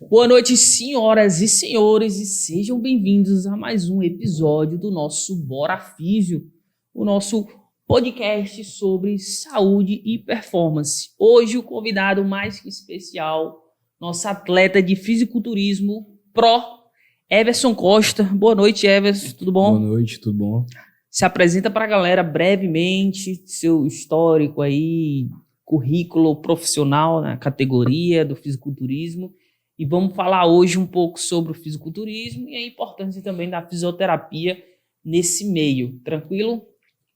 Boa noite, senhoras e senhores, e sejam bem-vindos a mais um episódio do nosso Bora Físio, o nosso podcast sobre saúde e performance. Hoje o convidado mais que especial, nosso atleta de fisiculturismo pro, Everson Costa. Boa noite, Everson, tudo bom? Boa noite, tudo bom? Se apresenta para a galera brevemente, seu histórico aí, currículo profissional na categoria do fisiculturismo. E vamos falar hoje um pouco sobre o fisiculturismo e a importância também da fisioterapia nesse meio. Tranquilo?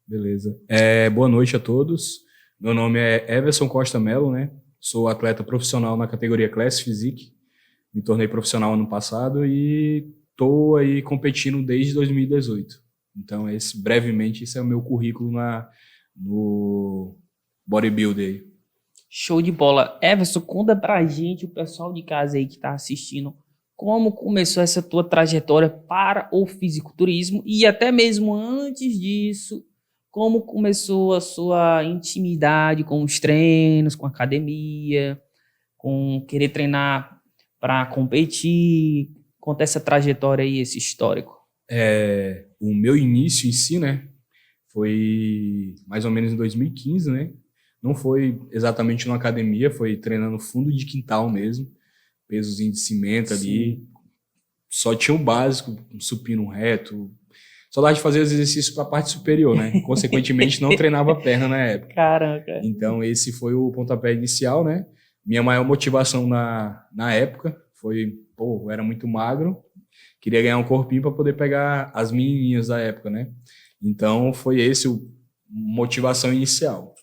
Beleza. Boa noite a todos. Meu nome é Everson Costa Melo, né? Sou atleta profissional na categoria Class Physique. Me tornei profissional ano passado e estou aí competindo desde 2018. Então, brevemente, esse é o meu currículo no bodybuilder aí. Show de bola. Everson, conta pra gente, o pessoal de casa aí que tá assistindo, como começou essa tua trajetória para o fisiculturismo e até mesmo antes disso, como começou a sua intimidade com os treinos, com a academia, com querer treinar para competir. Conta essa trajetória aí, esse histórico. O meu início em si, né, foi mais ou menos em 2015, né? Não foi exatamente numa academia, foi treinando fundo de quintal mesmo, pesozinho de cimento ali. Só tinha o básico, um supino reto. Só dava de fazer os exercícios para a parte superior, né? Consequentemente, não treinava a perna na época. Caraca. Então, esse foi o pontapé inicial, né? Minha maior motivação na época foi, eu era muito magro, queria ganhar um corpinho para poder pegar as menininhas da época, né? Então, foi esse a motivação inicial.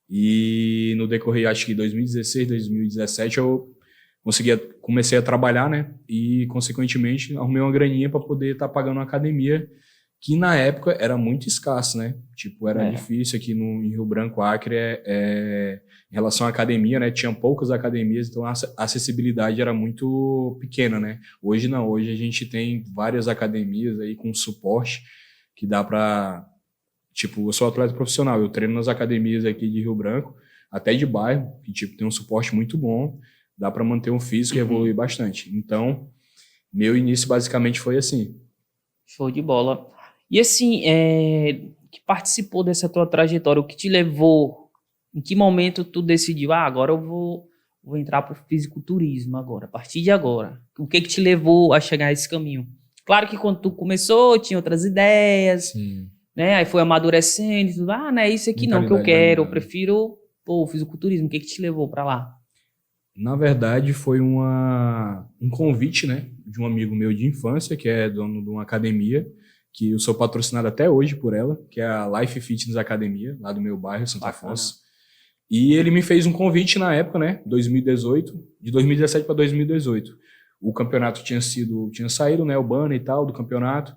E no decorrer, acho que 2016, 2017, eu comecei a trabalhar, né? E, consequentemente, arrumei uma graninha para poder estar pagando uma academia que, na época, era muito escasso, né? Tipo, era difícil aqui em Rio Branco, Acre, em relação à academia, né? Tinha poucas academias, então a acessibilidade era muito pequena, né? Hoje não, hoje a gente tem várias academias aí com suporte que dá para... Tipo, eu sou atleta profissional, eu treino nas academias aqui de Rio Branco, até de bairro, que tipo, tem um suporte muito bom, dá para manter um físico e evoluir bastante. Então, meu início basicamente foi assim. Show de bola. E assim, que participou dessa tua trajetória, o que te levou, em que momento tu decidiu, agora eu vou entrar pro fisiculturismo agora, a partir de agora. O que te levou a chegar a esse caminho? Claro que quando tu começou, tinha outras ideias, Sim. né? Aí foi amadurecendo, tudo, não é isso aqui não que eu quero, eu prefiro o fisiculturismo. O que te levou para lá? Na verdade, foi um convite, né, de um amigo meu de infância, que é dono de uma academia, que eu sou patrocinado até hoje por ela, que é a Life Fitness Academia, lá do meu bairro, Santa Afonso. E ele me fez um convite na época, né, 2018, de 2017 para 2018. O campeonato tinha saído, né, o banner e tal do campeonato.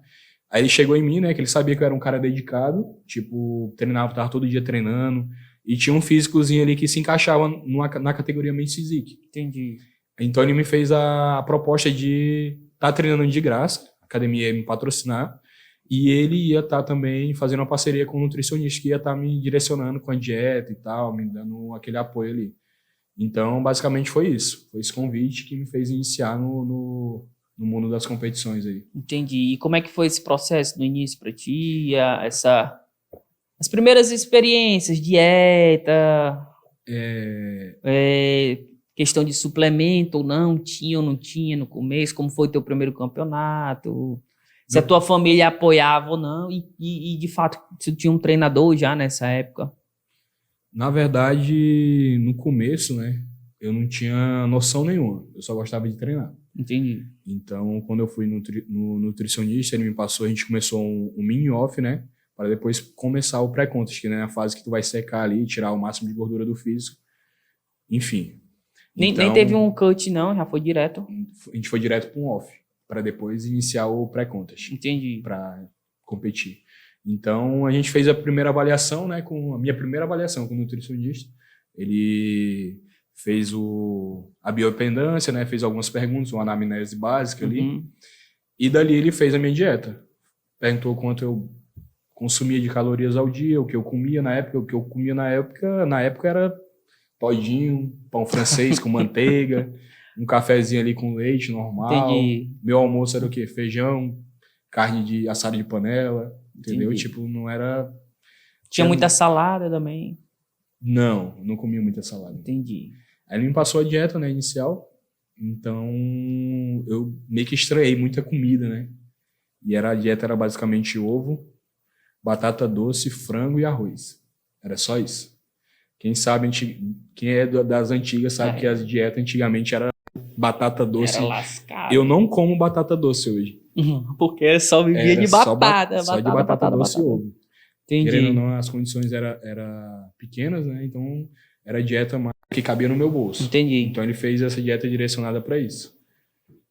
Aí ele chegou em mim, né, que ele sabia que eu era um cara dedicado, tipo, treinava, tava todo dia treinando, e tinha um físicozinho ali que se encaixava na categoria Men's Physique. Entendi. Então ele me fez a proposta de estar treinando de graça, a academia ia me patrocinar, e ele ia estar também fazendo uma parceria com um nutricionista que ia estar me direcionando com a dieta e tal, me dando aquele apoio ali. Então, basicamente foi isso. Foi esse convite que me fez iniciar no mundo das competições aí. Entendi. E como é que foi esse processo no início para ti? As primeiras experiências, dieta, questão de suplemento ou não tinha no começo, como foi teu primeiro campeonato, se a tua família apoiava ou não, e de fato, se tu tinha um treinador já nessa época? Na verdade, no começo, né, eu não tinha noção nenhuma, eu só gostava de treinar. Entendi. Então, quando eu fui no nutricionista, ele me passou, a gente começou um mini-off, né, para depois começar o pré-contest, que é a fase que tu vai secar ali, tirar o máximo de gordura do físico, enfim. Nem teve um cut não, já foi direto? A gente foi direto para um off, para depois iniciar o pré-contest. Entendi. Para competir. Então, a gente fez a primeira avaliação, né, com a minha primeira avaliação com o nutricionista. Ele fez a bioimpedância, né, fez algumas perguntas, uma anamnese básica ali, e dali ele fez a minha dieta. Perguntou quanto eu consumia de calorias ao dia, o que eu comia na época. O que eu comia na época era todinho, pão francês com manteiga, um cafezinho ali com leite normal. Entendi. Meu almoço era o quê? Feijão, carne de assada de panela, entendeu? Entendi. Tipo, não era... Tinha muita salada também. Não comia muita salada. Entendi. Aí ele me passou a dieta, né, inicial. Então, eu meio que estranhei muita comida, né? E a dieta era basicamente ovo, batata doce, frango e arroz. Era só isso. Quem sabe, quem é das antigas sabe que as dietas antigamente era batata doce. Era lascado. Eu não como batata doce hoje. Porque só vivia de batata. Só de batata doce e ovo. Entendi. Querendo ou não, as condições eram pequenas, né? Então, era a dieta mais que cabia no meu bolso. Entendi. Então, ele fez essa dieta direcionada para isso.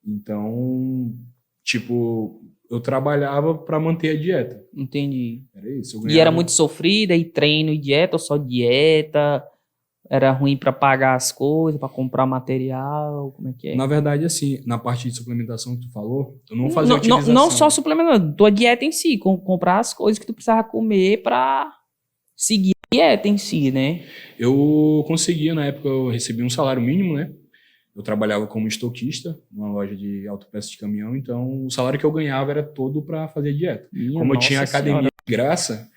Então, tipo, eu trabalhava para manter a dieta. Entendi. Era isso. E era muito sofrida, e treino e dieta, ou só dieta? Era ruim para pagar as coisas, para comprar material? Como é que é? Na verdade, assim, na parte de suplementação que tu falou, eu não fazia utilização. Não só suplementação, tua dieta em si, comprar as coisas que tu precisava comer para seguir a dieta em si, né? Eu conseguia, na época, eu recebi um salário mínimo, né? Eu trabalhava como estoquista numa loja de autopeças de caminhão, então o salário que eu ganhava era todo para fazer dieta. Como eu tinha academia de graça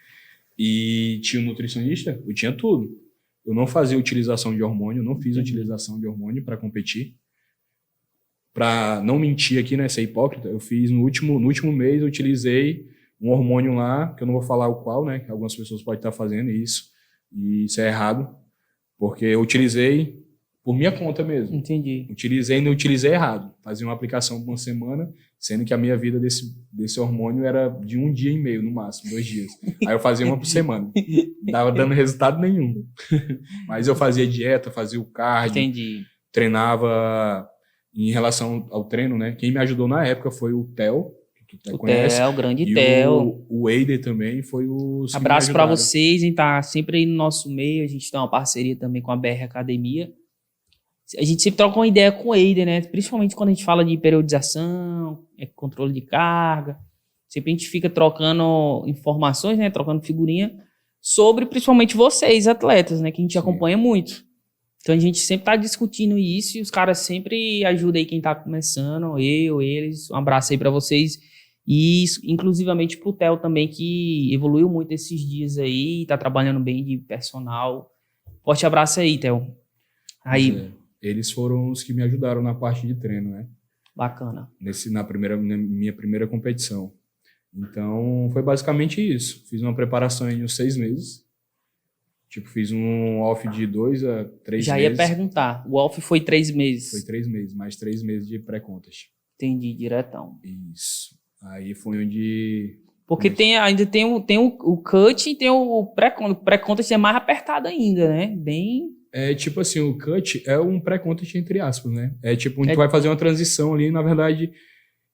e tinha um nutricionista, eu tinha tudo. Eu não fazia utilização de hormônio, não fiz utilização de hormônio para competir. Para não mentir aqui, né, ser hipócrita, eu fiz no último mês, eu utilizei um hormônio lá, que eu não vou falar o qual, né, que algumas pessoas podem estar fazendo isso, e isso é errado, porque eu utilizei por minha conta mesmo. Entendi. Utilizei errado. Fazia uma aplicação por uma semana, sendo que a minha vida desse hormônio era de 1 dia e meio, no máximo, 2 dias. Aí eu fazia uma por semana. Não dava dando resultado nenhum. Mas eu fazia dieta, fazia o cardio. Entendi. Treinava em relação ao treino, né? Quem me ajudou na época foi o Theo, que tu conhece. Theo, grande e Theo. O Eider também foi o... Abraço para vocês, hein? Tá sempre aí no nosso meio. A gente tem uma parceria também com a BR Academia. A gente sempre troca uma ideia com o Eider, né? Principalmente quando a gente fala de periodização, controle de carga. Sempre a gente fica trocando informações, né? Trocando figurinha sobre, principalmente vocês, atletas, né? Que a gente acompanha muito. Então a gente sempre tá discutindo isso e os caras sempre ajudam aí quem tá começando, eles. Um abraço aí para vocês. E inclusivamente pro Theo também, que evoluiu muito esses dias aí, tá trabalhando bem de personal. Forte abraço aí, Theo. Aí... Eles foram os que me ajudaram na parte de treino, né? Bacana. Na minha primeira competição. Então, foi basicamente isso. Fiz uma preparação em uns 6 meses. Tipo, fiz um off de 2 a 3 meses. Já ia perguntar. O off foi 3 meses. Foi 3 meses, mais 3 meses de pré-contest. Entendi, diretão. Isso. Aí foi onde... Porque ainda tem o cut e tem o pré-contest. O pré-contest é mais apertado ainda, né? Bem... É tipo assim, o cut é um pré-contest entre aspas, né? É tipo, onde tu vai fazer uma transição ali, na verdade,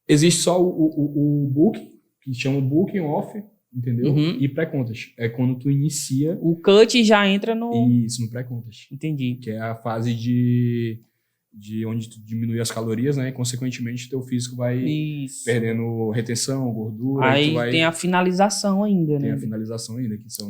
existe só o book, que chama booking off, entendeu? Uhum. E pré-contest. É quando tu inicia... O cut já entra no... Isso, no pré-contest. Entendi. Que é a fase de onde tu diminui as calorias, né? E, consequentemente, teu físico vai perdendo retenção, gordura. Aí tem a finalização ainda, né? Tem a finalização ainda, que são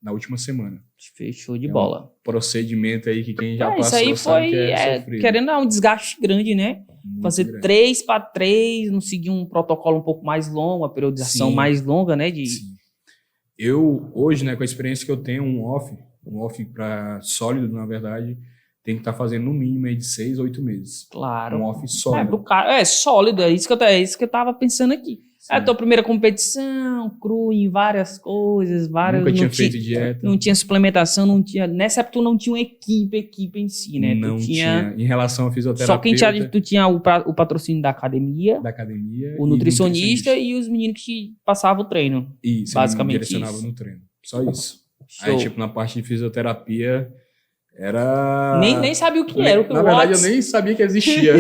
na última semana. Fechou de bola. Um procedimento aí que quem já passou isso aí sabe que é sofrido. Querendo dar um desgaste grande, né? Muito fazer grande. 3x3, não seguir um protocolo um pouco mais longo, uma periodização mais longa, né? Sim. Eu, hoje, né, com a experiência que eu tenho, um off para sólido, na verdade, tem que estar fazendo no mínimo aí de 6 a 8 meses. Claro. Um off sólido. Sólido, é isso que eu tava pensando aqui. É a tua primeira competição, cru em várias coisas, Nunca tinha feito dieta. Não tinha suplementação, não tinha... Nessa época tu não tinha uma equipe em si, né? Não tinha. Em relação à fisioterapia. Só que tu tinha o patrocínio da academia. O nutricionista e os meninos que passavam o treino. Isso, basicamente me direcionava no treino. Só isso. Show. Aí, tipo, na parte de fisioterapia... Era... Nem sabia o que era. Na verdade, eu nem sabia que existia.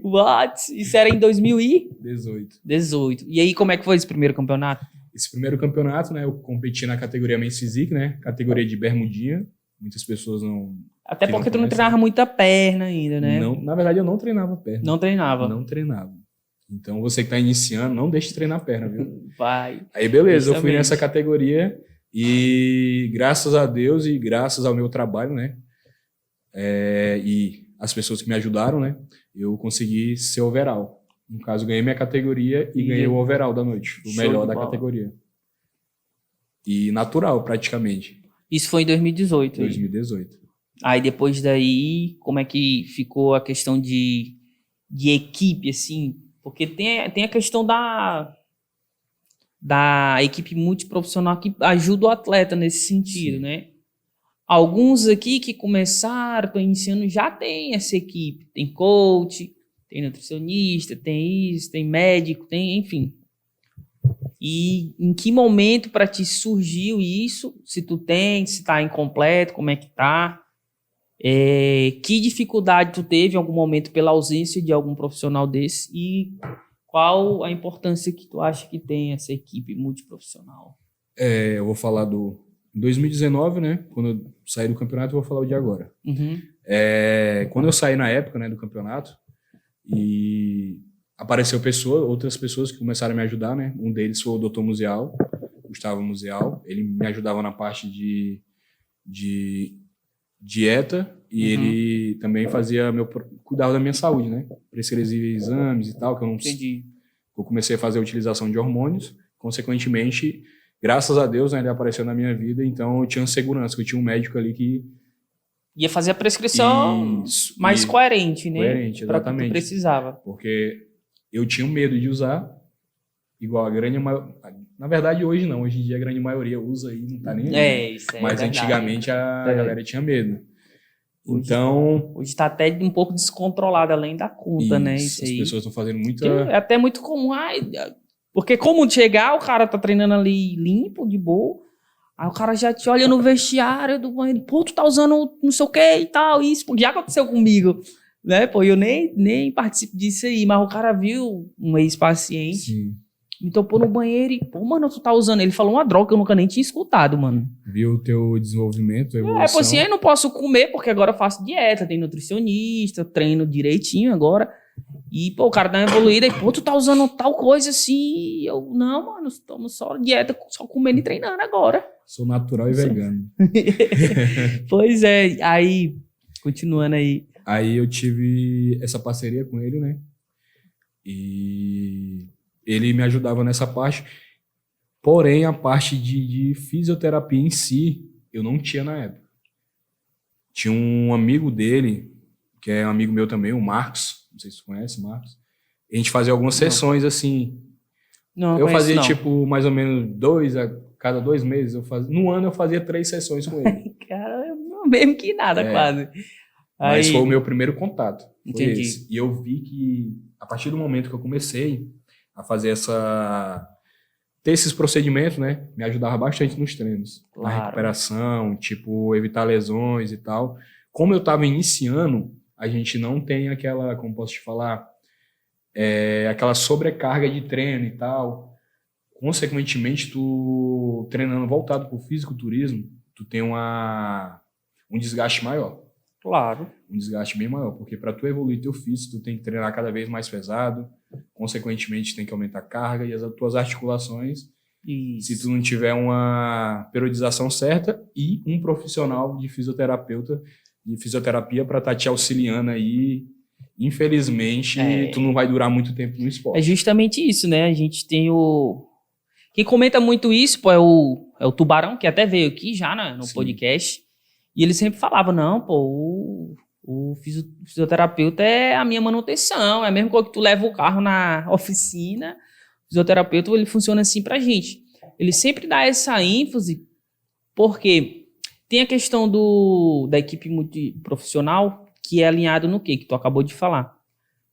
What? Isso era em 2018. E aí, como é que foi esse primeiro campeonato? Esse primeiro campeonato, né? Eu competi na categoria Men's Physique, né? Categoria de bermudinha. Muitas pessoas não... Até porque tu não treinava muita perna ainda, né? Não, na verdade, eu não treinava perna. Não treinava? Não treinava. Então, você que tá iniciando, não deixe de treinar perna, viu? Vai. Aí, beleza. Eu fui nessa categoria... E graças a Deus e graças ao meu trabalho, né? E as pessoas que me ajudaram, né, eu consegui ser overall. No caso, ganhei minha categoria e ganhei o overall da noite, o melhor da categoria. E natural, praticamente. Isso foi em 2018. 2018. Aí depois daí, como é que ficou a questão de equipe, assim? Porque tem a questão da equipe multiprofissional que ajuda o atleta nesse sentido, né? Alguns aqui que começaram, estão iniciando, já tem essa equipe. Tem coach, tem nutricionista, tem isso, tem médico, tem, enfim. E em que momento para ti surgiu isso? Se tu tem, se tá incompleto, como é que tá? Que dificuldade tu teve em algum momento pela ausência de algum profissional desse? E qual a importância que tu acha que tem essa equipe multiprofissional? Eu vou falar do 2019, né? Quando eu saí do campeonato, eu vou falar o de agora. Uhum. Quando eu saí na época, né, do campeonato, e apareceu outras pessoas que começaram a me ajudar, né? Um deles foi o Dr. Muzial, Gustavo Muzial. Ele me ajudava na parte de dieta e ele também cuidava da minha saúde, né? Prescrevia exames e tal, que eu não... Entendi. Eu comecei a fazer a utilização de hormônios, consequentemente, graças a Deus, né, ele apareceu na minha vida, então eu tinha segurança, que eu tinha um médico ali que ia fazer a prescrição mais coerente, né? Coerente, exatamente. Para o que tu precisava. Porque eu tinha medo de usar, igual a grande maioria. Na verdade, hoje não. Hoje em dia a grande maioria usa e não tá nem aí. Isso é Mas verdade. Antigamente a galera tinha medo. Então... Hoje tá até um pouco descontrolado, além da conta, né? Isso as aí. pessoas estão fazendo muita... É até muito comum. Porque como chegar, o cara tá treinando ali limpo, de boa. Aí o cara já te olha no vestiário do banheiro. Pô, tu tá usando não sei o que e tal, isso. Porque já aconteceu comigo, né? Pô, eu nem participo disso aí. Mas o cara viu um ex-paciente, me topou no banheiro e, pô, mano, tu tá usando. Ele falou uma droga que eu nunca nem tinha escutado, mano. Viu o teu desenvolvimento, a evolução. Pô, assim, aí não posso comer porque agora eu faço dieta, tem nutricionista, treino direitinho agora. E, pô, o cara dá uma evoluída e, pô, tu tá usando tal coisa assim. E eu, não, mano, estamos só dieta, só comendo e treinando agora. Sou natural e vegano. Pois é, aí, continuando aí. Aí eu tive essa parceria com ele, né? E ele me ajudava nessa parte. Porém, a parte de fisioterapia em si, eu não tinha na época. Tinha um amigo dele, que é um amigo meu também, o Marcos. Não sei se você conhece o Marcos. A gente fazia algumas sessões assim. Não, eu fazia, não. tipo, mais ou menos cada 2 meses. No ano eu fazia 3 sessões com ele. Cara, mesmo que nada, quase. Mas foi o meu primeiro contato. Entendi. Esse. E eu vi que, a partir do momento que eu comecei a fazer ter esses procedimentos, né, me ajudava bastante nos treinos. Claro. Na recuperação, tipo, evitar lesões e tal. Como eu estava iniciando, a gente não tem aquela, como posso te falar, aquela sobrecarga de treino e tal. Consequentemente, tu treinando voltado para o fisiculturismo, tu tem um desgaste maior. Claro. Um desgaste bem maior, porque para tu evoluir teu físico, tu tem que treinar cada vez mais pesado, consequentemente tem que aumentar a carga e as tuas articulações. Isso. Se tu não tiver uma periodização certa e um profissional de fisioterapia para estar te auxiliando aí, infelizmente, tu não vai durar muito tempo no esporte. É justamente isso, né? A gente tem quem comenta muito isso, pô, é o Tubarão, que até veio aqui já no podcast. E ele sempre falava, não, pô, o fisioterapeuta é a minha manutenção, é a mesma coisa que tu leva o carro na oficina, o fisioterapeuta, ele funciona assim pra gente. Ele sempre dá essa ênfase, porque tem a questão da equipe multiprofissional, que é alinhado no quê? Que tu acabou de falar.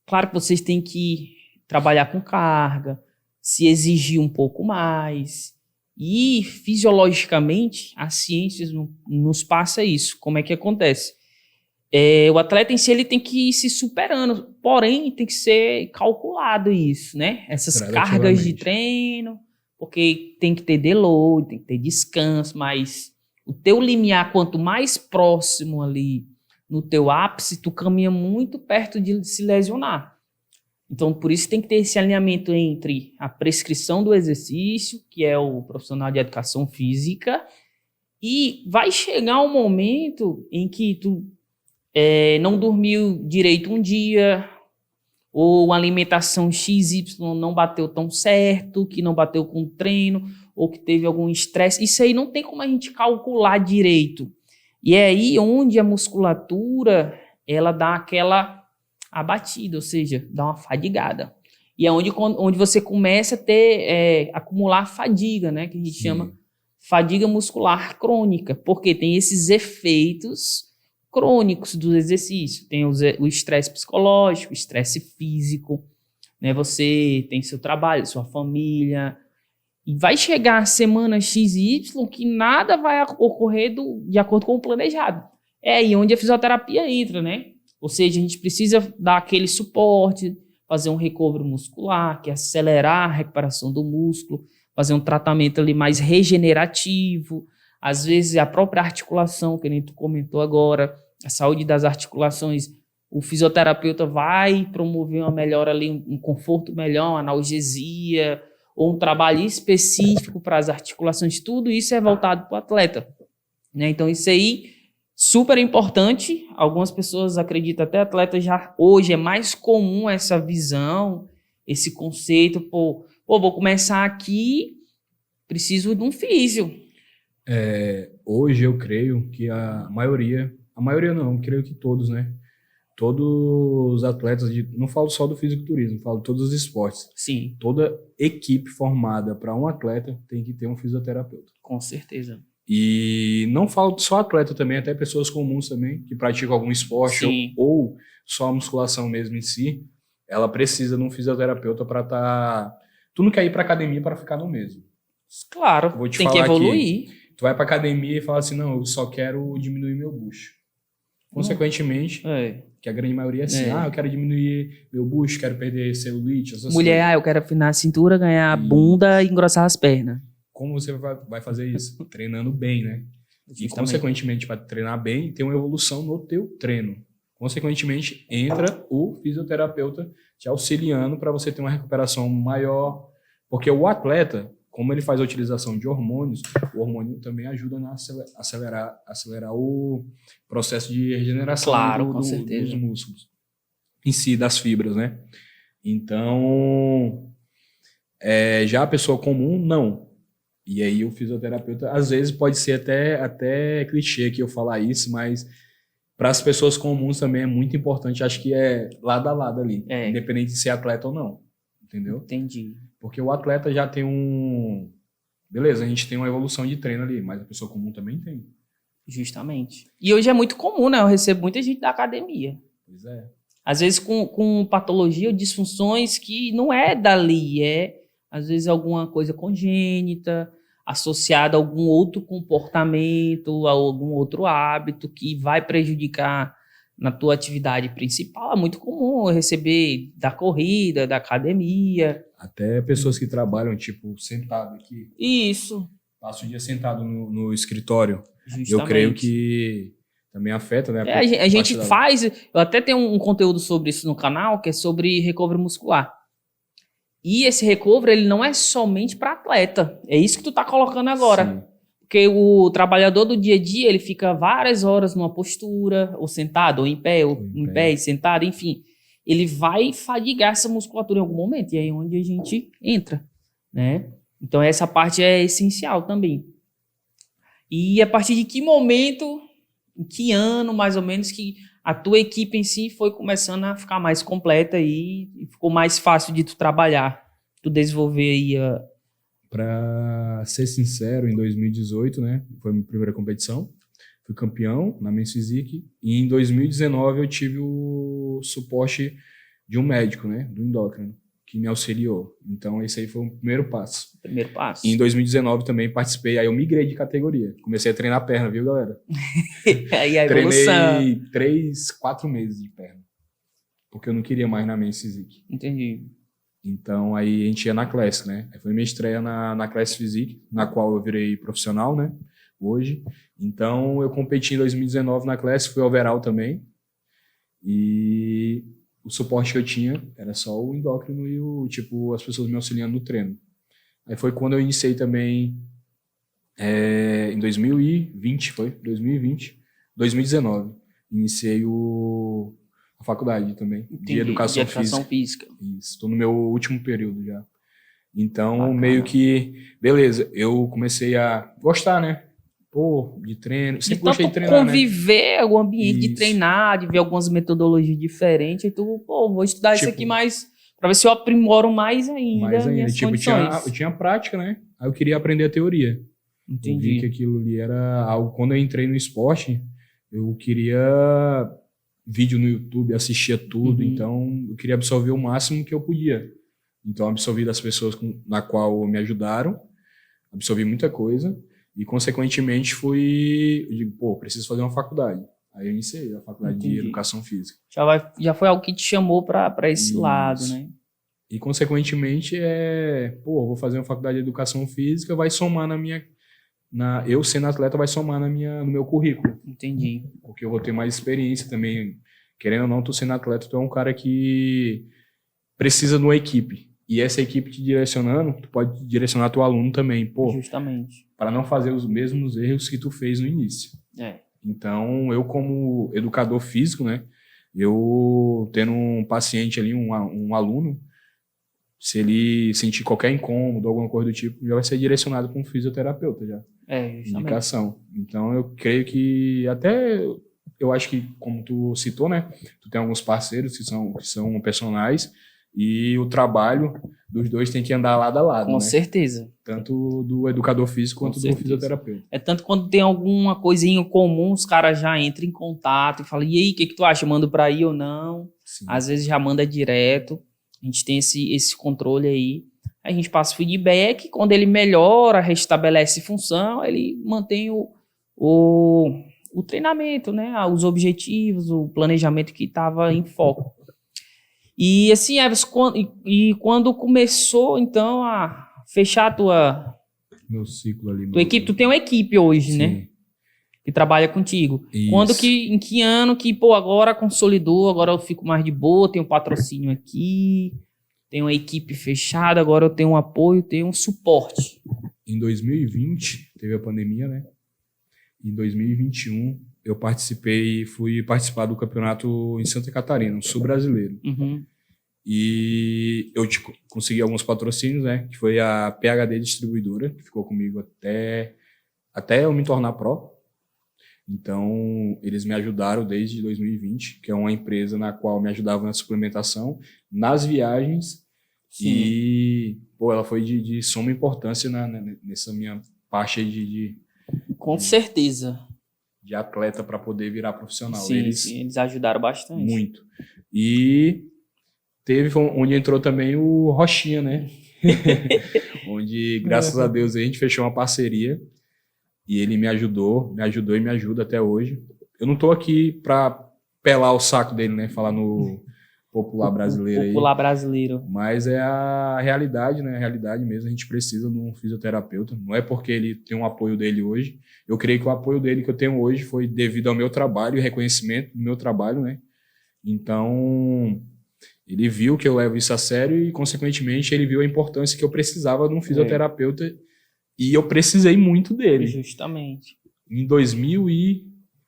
Claro que vocês têm que trabalhar com carga, se exigir um pouco mais. E, fisiologicamente, a ciência nos passa isso. Como é que acontece? O atleta em si ele tem que ir se superando, porém tem que ser calculado isso, né? Essas cargas de treino, porque tem que ter deload, tem que ter descanso, mas o teu limiar, quanto mais próximo ali no teu ápice, tu caminha muito perto de se lesionar. Então, por isso tem que ter esse alinhamento entre a prescrição do exercício, que é o profissional de educação física, e vai chegar um momento em que tu não dormiu direito um dia, ou a alimentação XY não bateu tão certo, que não bateu com o treino, ou que teve algum estresse. Isso aí não tem como a gente calcular direito. E é aí onde a musculatura, ela dá aquela abatida, ou seja, dá uma fadigada. E é onde você começa a ter, acumular fadiga, né? Que a gente chama fadiga muscular crônica, porque tem esses efeitos crônicos do exercício. Tem o estresse psicológico, o estresse físico, né? Você tem seu trabalho, sua família, e vai chegar a semana XY que nada vai ocorrer de acordo com o planejado. É aí onde a fisioterapia entra, né? Ou seja, a gente precisa dar aquele suporte, fazer um recovery muscular, que é acelerar a recuperação do músculo, fazer um tratamento ali mais regenerativo. Às vezes a própria articulação, que a gente comentou agora, a saúde das articulações, o fisioterapeuta vai promover uma melhora ali, um conforto melhor, uma analgesia, ou um trabalho específico para as articulações. Tudo isso é voltado para o atleta, né? Então isso aí, super importante. Algumas pessoas acreditam, até atletas já hoje é mais comum essa visão, esse conceito, vou começar aqui, preciso de um físio. Hoje eu creio que a maioria não, creio que todos, né? Todos os atletas, não falo só do fisiculturismo, falo de todos os esportes. Sim. Toda equipe formada para um atleta tem que ter um fisioterapeuta. Com certeza. E não falo só atleta também, até pessoas comuns também, que praticam algum esporte ou só a musculação mesmo em si, ela precisa de um fisioterapeuta para estar... Tu não quer ir para academia para ficar no mesmo. Claro, tem que evoluir. Tu vai para academia e fala assim, não, eu só quero diminuir meu bucho. Consequentemente, que a grande maioria é assim, eu quero diminuir meu bucho, quero perder celulite, essas Mulher, coisas. eu quero afinar a cintura, ganhar a bunda e engrossar as pernas. Como você vai fazer isso? Treinando bem, né? Justamente. E, consequentemente, para treinar bem, tem uma evolução no teu treino. Consequentemente, entra o fisioterapeuta te auxiliando para você ter uma recuperação maior. Porque o atleta, como ele faz a utilização de hormônios, o hormônio também ajuda a acelerar o processo de regeneração dos músculos em si, das fibras, né? Então, já a pessoa comum, não. E aí o fisioterapeuta, às vezes pode ser até clichê que eu falar isso, mas para as pessoas comuns também é muito importante, acho que é lado a lado ali, independente de ser atleta ou não, entendeu? Entendi. Porque o atleta já tem beleza, a gente tem uma evolução de treino ali, mas a pessoa comum também tem. Justamente. E hoje é muito comum, né? Eu recebo muita gente da academia. Pois é. Às vezes com patologia ou disfunções que não é dali, às vezes alguma coisa congênita, associada a algum outro comportamento, a algum outro hábito que vai prejudicar na tua atividade principal. É muito comum eu receber da corrida, da academia. Até pessoas que trabalham, tipo, sentado aqui. Isso. Passa o dia sentado no escritório. Justamente. Eu creio que também afeta, né? A gente faz... Eu até tenho um conteúdo sobre isso no canal, que é sobre recovery muscular. E esse recovery, ele não é somente para atleta. É isso que tu tá colocando agora. Sim. Porque o trabalhador do dia a dia, ele fica várias horas numa postura, ou sentado, ou em pé, ou em pé e sentado, enfim. Ele vai fadigar essa musculatura em algum momento. E aí é onde a gente entra, né? Então essa parte é essencial também. E a partir de que momento, em que ano, mais ou menos, que a tua equipe em si foi começando a ficar mais completa e ficou mais fácil de tu trabalhar, tu desenvolver aí a... Para ser sincero, em 2018, né, foi a minha primeira competição, fui campeão na Men's Physique, e em 2019 eu tive o suporte de um médico, né, do endócrino, que me auxiliou. Então esse aí foi o primeiro passo. E em 2019 também participei, aí eu migrei de categoria, comecei a treinar perna, viu, galera? Aí a evolução. Treinei 4 meses de perna, porque eu não queria mais na Men's Physique. Entendi. Então, aí a gente ia na Classic, né? Aí foi minha estreia na Classic Physique, na qual eu virei profissional, né? Hoje. Então, eu competi em 2019 na Classic, fui overall também. E o suporte que eu tinha era só o endócrino e as pessoas me auxiliando no treino. Aí foi quando eu iniciei também em 2019. iniciei a faculdade também, de educação física. Isso, estou no meu último período já. Então, bacana. Meio que, beleza, eu comecei a gostar, né? Pô, de treino, sempre gostei de treinar, conviver, né? O ambiente de treinar, de ver algumas metodologias diferentes, e tu, vou estudar isso aqui mais, pra ver se eu aprimoro mais ainda minhas condições. Eu tinha prática, né? Aí eu queria aprender a teoria. Entendi. Eu vi que aquilo ali era algo, quando eu entrei no esporte, eu queria vídeo no YouTube, assistia tudo, então eu queria absorver o máximo que eu podia. Então, absorvi das pessoas na qual me ajudaram, absorvi muita coisa e, consequentemente, eu digo, preciso fazer uma faculdade. Aí eu iniciei a faculdade de educação física. Já foi algo que te chamou para esse lado, né? E, consequentemente, vou fazer uma faculdade de educação física, vai somar eu sendo atleta, vai somar no meu currículo. Entendi. Porque eu vou ter mais experiência também. Querendo ou não, tu sendo atleta, tu é um cara que precisa de uma equipe. E essa equipe te direcionando, tu pode direcionar teu aluno também, justamente, para não fazer os mesmos erros que tu fez no início. Então, eu como educador físico, né, eu tendo um paciente ali, um aluno, se ele sentir qualquer incômodo, alguma coisa do tipo, já vai ser direcionado para um fisioterapeuta já. Indicação. Então, eu creio que eu acho que, como tu citou, né, tu tem alguns parceiros que são personagens, e o trabalho dos dois tem que andar lado a lado, Com certeza. Tanto do educador físico quanto do fisioterapeuta. Tanto quando tem alguma coisinha em comum, os caras já entram em contato e falam, e aí, o que tu acha? Mando pra ir ou não? Sim. Às vezes já manda direto. A gente tem esse controle aí. A gente passa o feedback, quando ele melhora, restabelece função, ele mantém o treinamento, né? Os objetivos, o planejamento que estava em foco. E assim, Everson, quando começou, então, a fechar meu ciclo ali. Tua equipe, tu tem uma equipe hoje, né? Que trabalha contigo. Isso. Em que ano que, agora consolidou, agora eu fico mais de boa, tenho um patrocínio aqui, tenho uma equipe fechada, agora eu tenho um apoio, tenho um suporte. Em 2020, teve a pandemia, né? Em 2021... eu fui participar do campeonato em Santa Catarina, no Sul Brasileiro. E eu consegui alguns patrocínios, né? Que foi a PHD Distribuidora, que ficou comigo até eu me tornar pró. Então, eles me ajudaram desde 2020, que é uma empresa na qual me ajudava na suplementação, nas viagens. Sim. E, ela foi de suma importância nessa minha parte aí Com certeza. De atleta para poder virar profissional. Sim, eles ajudaram bastante. Muito. E teve onde entrou também o Rochinha, né? Onde, graças a Deus, a gente fechou uma parceria e ele me ajudou e me ajuda até hoje. Eu não tô aqui para pelar o saco dele, né? Falar no popular brasileiro aí. Popular brasileiro. Mas é a realidade, né? A realidade mesmo. A gente precisa de um fisioterapeuta. Não é porque ele tem um apoio dele hoje. Eu creio que o apoio dele que eu tenho hoje foi devido ao meu trabalho e reconhecimento do meu trabalho, né? Então, ele viu que eu levo isso a sério e, consequentemente, ele viu a importância que eu precisava de um fisioterapeuta e eu precisei muito dele. Justamente. Em 2000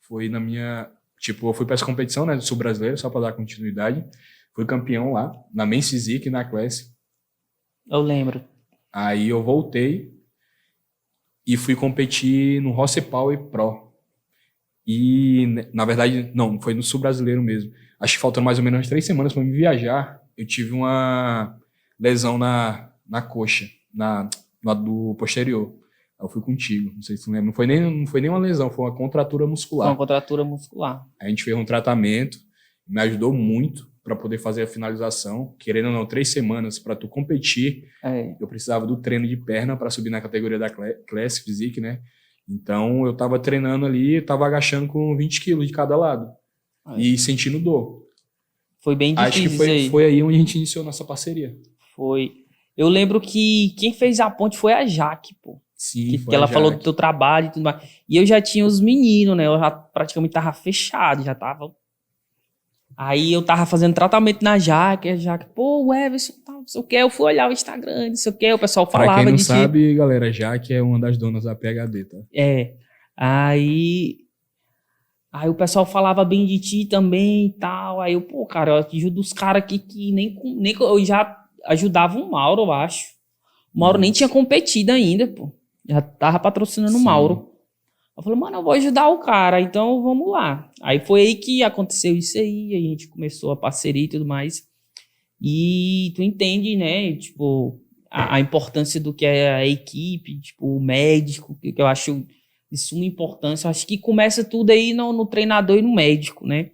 foi na minha... eu fui para essa competição, né, do Sul Brasileiro, só para dar continuidade. Fui campeão lá, na Men's Physique, na Classe. Eu lembro. Aí eu voltei e fui competir no Rossi Power Pro. E, na verdade, não, foi no Sul Brasileiro mesmo. Acho que faltando mais ou menos 3 semanas para me viajar, eu tive uma lesão na coxa, no do posterior. Aí eu fui contigo, não sei se tu lembra. Não foi nem uma lesão, foi uma contratura muscular. Uma contratura muscular. Aí a gente fez um tratamento, me ajudou muito para poder fazer a finalização. Querendo ou não, 3 semanas para tu competir. Eu precisava do treino de perna para subir na categoria da Class Physique, né? Então, eu tava treinando ali, tava agachando com 20 quilos de cada lado. E sentindo dor. Foi bem difícil. Acho que foi aí onde a gente iniciou nossa parceria. Foi. Eu lembro que quem fez a ponte foi a Jaque, pô. Sim, que ela falou do teu trabalho e tudo mais. E eu já tinha os meninos, né? Eu já praticamente tava fechado, já tava... Aí eu tava fazendo tratamento na Jaque, a Jaque, pô, o Everson, não sei o que, eu fui olhar o Instagram, não sei o que, o pessoal falava de Pra quem não sabe, galera, Jaque é uma das donas da PHD, tá? Aí Aí o pessoal falava bem de ti também e tal. Aí eu, pô, cara, eu ajudo os caras aqui que nem eu já ajudava o Mauro, eu acho. O Mauro nem tinha competido ainda, pô. Já tava patrocinando o Sim. Mauro. Eu falei, mano, eu vou ajudar o cara, então vamos lá. Aí foi aí que aconteceu isso aí, a gente começou a parceria e tudo mais. E tu entende, né, tipo, a importância do que é a equipe, tipo, o médico, que eu acho de suma importância. Eu acho que começa tudo aí no treinador e no médico, né?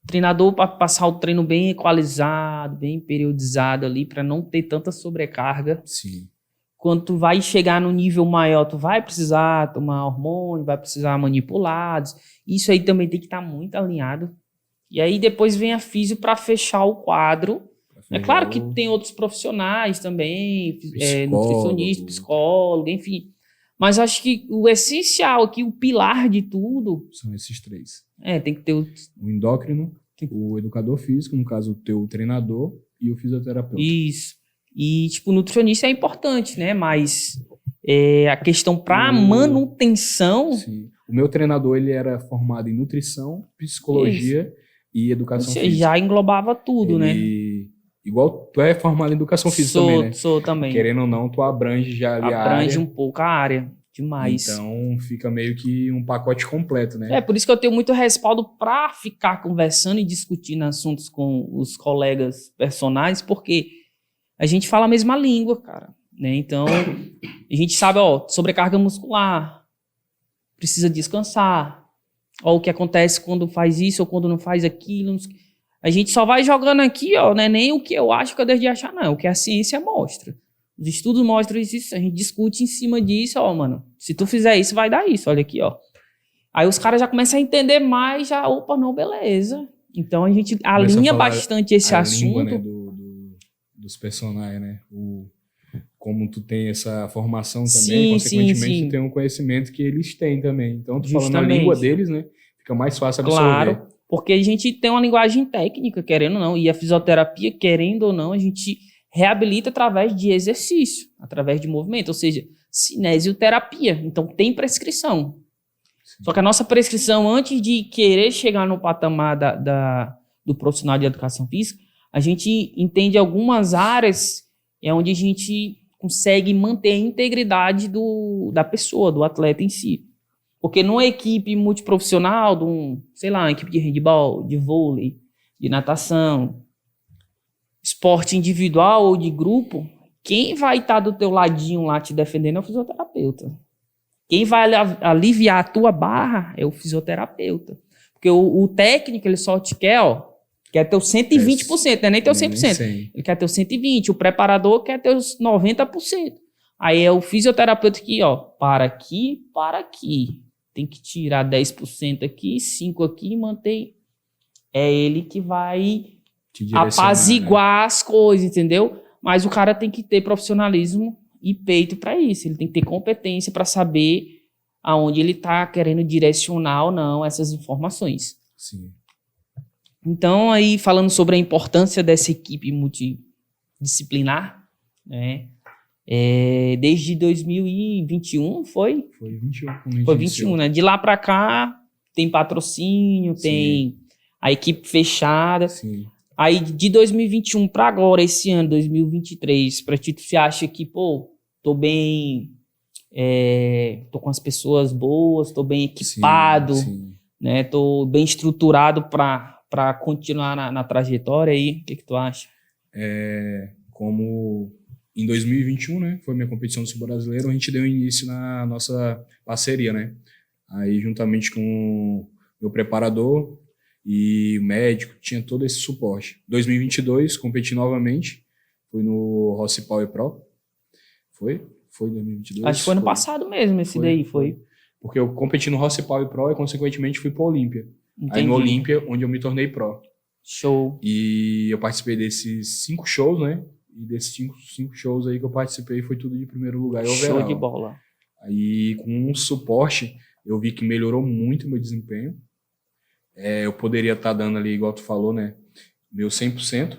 O treinador para passar o treino bem equalizado, bem periodizado ali, para não ter tanta sobrecarga. Sim. Quando tu vai chegar no nível maior, tu vai precisar tomar hormônio, vai precisar manipulados. Isso aí também tem que estar muito alinhado. E aí depois vem a físio para fechar o quadro. É claro que tem outros profissionais também, nutricionista, psicólogo, enfim. Mas acho que o essencial aqui, o pilar de tudo... São esses três. Tem que ter o endócrino, o educador físico, no caso o teu treinador, e o fisioterapeuta. Isso. E, tipo, nutricionista é importante, né? Mas a questão para manutenção... Sim. O meu treinador, ele era formado em nutrição, psicologia e educação física. Já englobava tudo, né? Igual tu é formado em educação física também, né? Sou também. Querendo ou não, tu abrange já ali a área. Abrange um pouco a área. Demais. Então, fica meio que um pacote completo, né? Por isso que eu tenho muito respaldo para ficar conversando e discutindo assuntos com os colegas personagens, porque a gente fala a mesma língua, cara, né? Então, a gente sabe, sobrecarga muscular, precisa descansar, o que acontece quando faz isso ou quando não faz aquilo. A gente só vai jogando aqui, não é nem o que eu acho que eu devo de achar, não, é o que a ciência mostra. Os estudos mostram isso, a gente discute em cima disso, mano, se tu fizer isso, vai dar isso, olha aqui, ó. Aí os caras já começam a entender mais, já, opa, não, beleza. Então a gente alinha bastante esse assunto. Língua, né, dos personagens, né? Como tu tem essa formação também, consequentemente tu tem um conhecimento que eles têm também. Então, tu falando a língua deles, né? Fica mais fácil absorver. Claro, porque a gente tem uma linguagem técnica, querendo ou não, e a fisioterapia, querendo ou não, a gente reabilita através de exercício, através de movimento, ou seja, cinesioterapia. Então, tem prescrição. Sim. Só que a nossa prescrição, antes de querer chegar no patamar do profissional de educação física, a gente entende algumas áreas onde a gente consegue manter a integridade da pessoa, do atleta em si. Porque numa equipe multiprofissional, uma equipe de handebol, de vôlei, de natação, esporte individual ou de grupo, quem vai estar do teu ladinho lá te defendendo é o fisioterapeuta. Quem vai aliviar a tua barra é o fisioterapeuta. Porque o técnico, ele só te quer teu 120%, né? Nem teu 100%. Ele quer teu 120%. O preparador quer teus 90%. Aí é o fisioterapeuta que, para aqui. Tem que tirar 10% aqui, 5% aqui e manter. É ele que vai apaziguar, né, as coisas, entendeu? Mas o cara tem que ter profissionalismo e peito para isso. Ele tem que ter competência para saber aonde ele está querendo direcionar ou não essas informações. Sim. Então, aí, falando sobre a importância dessa equipe multidisciplinar, né? Desde 2021, foi? Foi 21. Foi 21, né? De lá para cá, tem patrocínio, sim, tem a equipe fechada. Sim. Aí, de 2021 para agora, esse ano, 2023, para ti, você acha que, tô bem, tô com as pessoas boas, tô bem equipado, sim. Né? Tô bem estruturado para continuar na trajetória aí? O que tu acha? Como em 2021, né, foi minha competição do Sul Brasileiro, a gente deu início na nossa parceria, né? Aí, juntamente com o meu preparador e o médico, tinha todo esse suporte. 2022, competi novamente, fui no Rossi Power Pro. Foi 2022? Acho que foi no passado mesmo, foi. Porque eu competi no Rossi Power Pro e, consequentemente, fui para a Olímpia. Entendi. Aí no Olímpia, onde eu me tornei pro. Show. E eu participei desses 5 shows, né? E desses 5 shows aí que eu participei, foi tudo de primeiro lugar. Show de bola. Aí, com um suporte, eu vi que melhorou muito o meu desempenho. Eu poderia estar dando ali, igual tu falou, né? Meu 100%.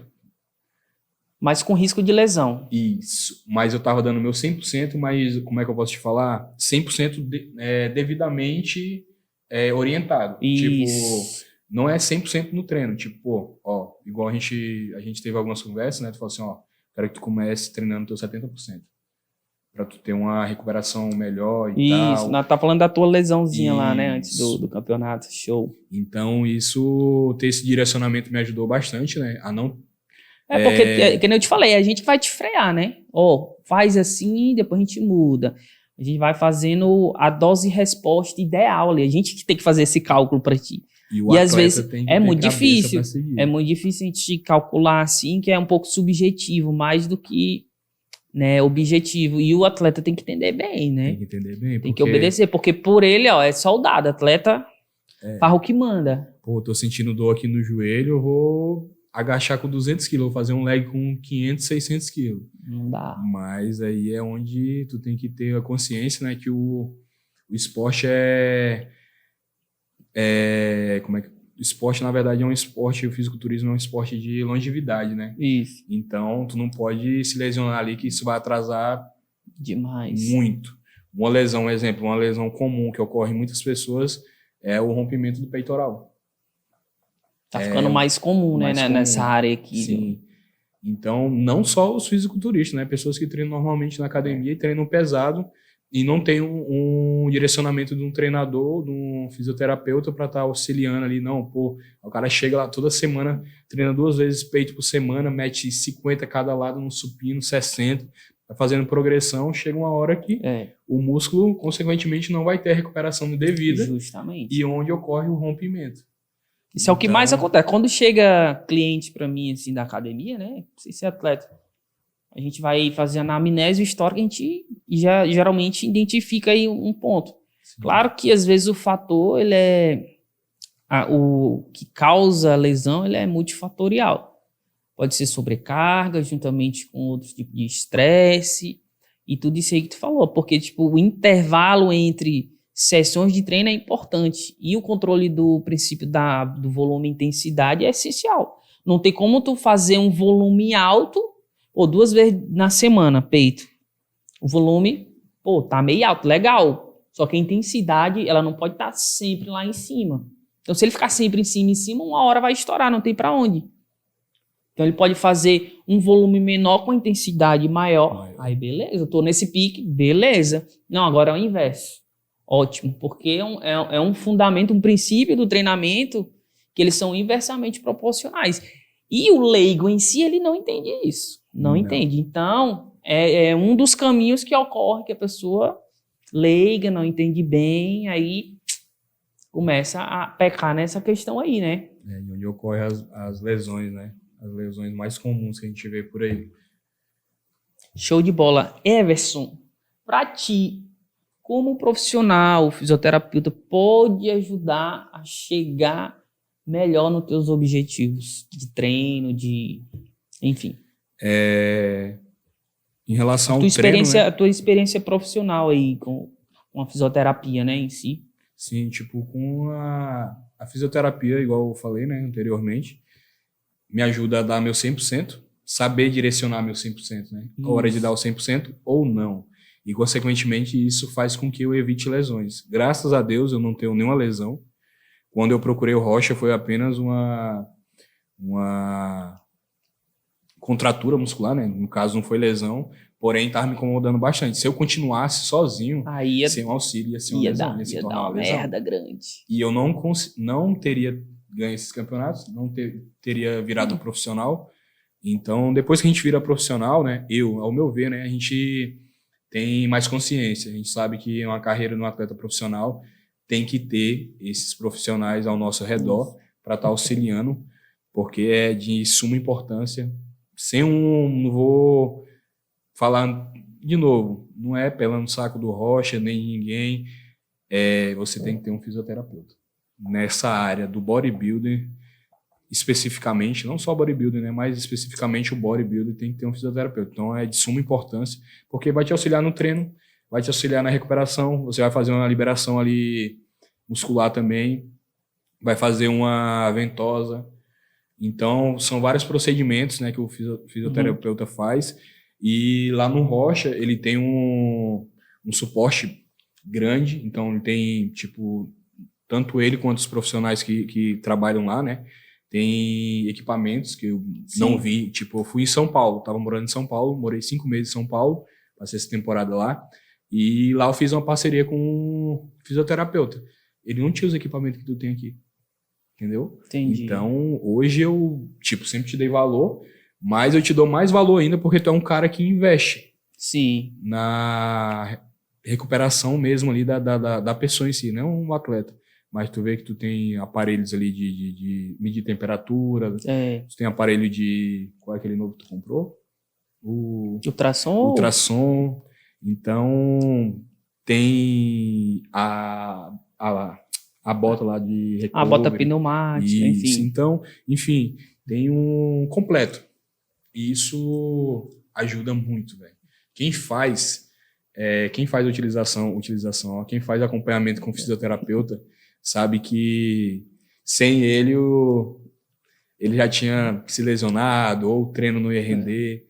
Mas com risco de lesão. Isso. Mas eu tava dando meu 100%, mas como é que eu posso te falar? 100% devidamente orientado. Isso. Tipo, não é 100% no treino. Tipo, pô, ó, igual a gente teve algumas conversas, né? Tu falou assim, ó, quero que tu comece treinando teu 70%. Pra tu ter uma recuperação melhor e Isso, tal. nós tá falando da tua lesãozinha lá, né, antes Isso. do campeonato, show. Então, isso, ter esse direcionamento me ajudou bastante, né? A não... Porque, que nem eu te falei, a gente vai te frear, né? Ó, faz assim, depois a gente muda. A gente vai fazendo a dose e resposta ideal ali. A gente que tem que fazer esse cálculo pra ti. E o E às atleta vezes tem que é ter muito cabeça difícil. pra seguir. É muito difícil a gente calcular assim, que é um pouco subjetivo, mais do que, né, objetivo. E o atleta tem que entender bem, né? Tem que entender bem, Tem que obedecer, porque por ele, ó, é soldado. Atleta faz o que manda. Pô, tô sentindo dor aqui no joelho, eu vou agachar com 200 quilos, vou fazer um leg com 500, 600 quilos. Não dá. Mas aí é onde tu tem que ter a consciência, né, que o esporte como é que... O esporte, na verdade, é um esporte, o fisiculturismo é um esporte de longevidade, né? Isso. Então, tu não pode se lesionar ali, que isso vai atrasar Demais. muito. Uma lesão, exemplo, uma lesão comum que ocorre em muitas pessoas é o rompimento do peitoral. Tá ficando mais comum, mais né, comum. nessa área aqui. Sim. Então, não só os fisiculturistas, né? Pessoas que treinam normalmente na academia e treinam pesado e não tem um direcionamento de um treinador, de um fisioterapeuta para estar auxiliando ali. Não, pô, o cara chega lá toda semana, treina 2 vezes peito por semana, mete 50 cada lado no supino, 60, tá fazendo progressão, chega uma hora que o músculo, consequentemente, não vai ter a recuperação devida. Justamente. E onde ocorre o rompimento. Isso é o que mais acontece. Quando chega cliente para mim, assim, da academia, né? Não sei se é atleta. A gente vai fazer a anamnese histórica, a gente já geralmente identifica aí um ponto. Sim. Claro que às vezes o fator, ele o que causa a lesão, ele é multifatorial. Pode ser sobrecarga, juntamente com outros tipos de estresse, e tudo isso aí que tu falou. Porque, tipo, o intervalo entre sessões de treino é importante. E o controle do princípio do volume e intensidade é essencial. Não tem como tu fazer um volume alto, ou 2 vezes na semana, peito. O volume, tá meio alto, legal. Só que a intensidade, ela não pode estar sempre lá em cima. Então, se ele ficar sempre em cima, uma hora vai estourar, não tem pra onde. Então, ele pode fazer um volume menor com intensidade maior. Aí, beleza, eu tô nesse pique, beleza. Não, agora é o inverso. Ótimo, porque é um fundamento, um princípio do treinamento que eles são inversamente proporcionais. E o leigo em si, ele não entende isso. Não entende. Então, é um dos caminhos que ocorre que a pessoa leiga, não entende bem, aí começa a pecar nessa questão aí, né? E onde ocorre as lesões, né? As lesões mais comuns que a gente vê por aí. Show de bola. Everson, pra ti, como profissional, o fisioterapeuta pode ajudar a chegar melhor nos teus objetivos de treino, enfim. Em relação ao treino, né? A tua experiência profissional aí com a fisioterapia, né, em si. Sim, tipo, com a fisioterapia, igual eu falei, né, anteriormente, me ajuda a dar meu 100%, saber direcionar meu 100%, né? A hora de dar o 100% ou não. E, consequentemente, isso faz com que eu evite lesões. Graças a Deus, eu não tenho nenhuma lesão. Quando eu procurei o Rocha, foi apenas uma contratura muscular, né? No caso, não foi lesão, porém, estava me incomodando bastante. Se eu continuasse sozinho, sem um auxílio, ia ser uma lesão. Ia se tornar uma lesão. Merda grande. E eu não teria ganho esses campeonatos, não teria virado profissional. Então, depois que a gente vira profissional, né? Ao meu ver, né? A gente tem mais consciência. A gente sabe que uma carreira de um atleta profissional tem que ter esses profissionais ao nosso redor para estar auxiliando, porque é de suma importância. Não vou falar de novo, não é pelando o saco do Rocha, nem ninguém. Você tem que ter um fisioterapeuta. Nessa área do bodybuilder, especificamente, não só bodybuilder, né, mas especificamente o bodybuilder tem que ter um fisioterapeuta. Então é de suma importância, porque vai te auxiliar no treino, vai te auxiliar na recuperação, você vai fazer uma liberação ali muscular também, vai fazer uma ventosa. Então são vários procedimentos, né, que o fisioterapeuta faz. E lá no Rocha ele tem um suporte grande, então ele tem tipo tanto ele quanto os profissionais que trabalham lá, né? Tem equipamentos que eu não vi. Tipo, eu fui em São Paulo, tava morando em São Paulo, morei 5 meses em São Paulo, passei essa temporada lá. E lá eu fiz uma parceria com um fisioterapeuta. Ele não tinha os equipamentos que tu tem aqui. Entendeu? Entendi. Então, hoje eu, tipo, sempre te dei valor, mas eu te dou mais valor ainda porque tu é um cara que investe. Sim. Na recuperação mesmo ali da pessoa em si, não um atleta. Mas tu vê que tu tem aparelhos ali de medir temperatura, tu tem aparelho de... Qual é aquele novo que tu comprou? Ultrassom? Ultrassom. Então, tem a bota lá de recovery. A bota pneumática, enfim. Então, enfim, tem um completo. E isso ajuda muito, velho. Quem faz a utilização, ó, quem faz acompanhamento com fisioterapeuta, sabe que sem ele, ele já tinha se lesionado ou o treino não ia render.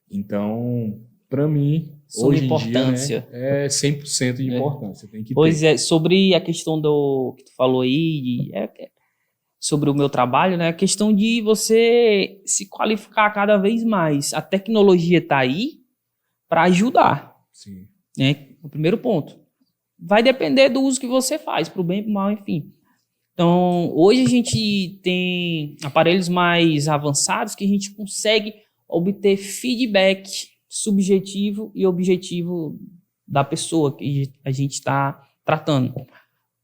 Então, para mim, hoje em dia, né, é 100% de importância. Tem que pois ter. Sobre a questão que tu falou aí, sobre o meu trabalho, né, a questão de você se qualificar cada vez mais. A tecnologia está aí para ajudar. Sim. Né? O primeiro ponto. Vai depender do uso que você faz, para o bem e para o mal, enfim. Então, hoje a gente tem aparelhos mais avançados que a gente consegue obter feedback subjetivo e objetivo da pessoa que a gente está tratando.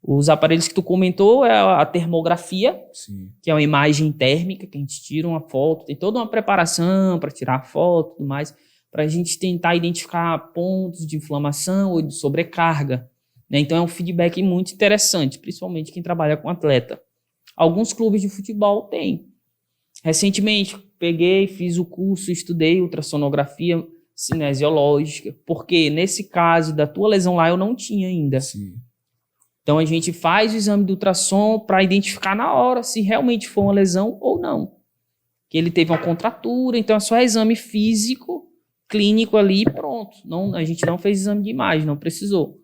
Os aparelhos que tu comentou é a termografia, Sim. que é uma imagem térmica, que a gente tira uma foto, tem toda uma preparação para tirar a foto e tudo mais, para a gente tentar identificar pontos de inflamação ou de sobrecarga. Né? Então é um feedback muito interessante, principalmente quem trabalha com atleta. Alguns clubes de futebol têm. Recentemente, peguei, fiz o curso, estudei ultrassonografia cinesiológica, porque nesse caso da tua lesão lá eu não tinha ainda. Sim. Então a gente faz o exame de ultrassom para identificar na hora se realmente foi uma lesão ou não. Que ele teve uma contratura, então é só exame físico, clínico ali e pronto. Não, a gente não fez exame de imagem, não precisou.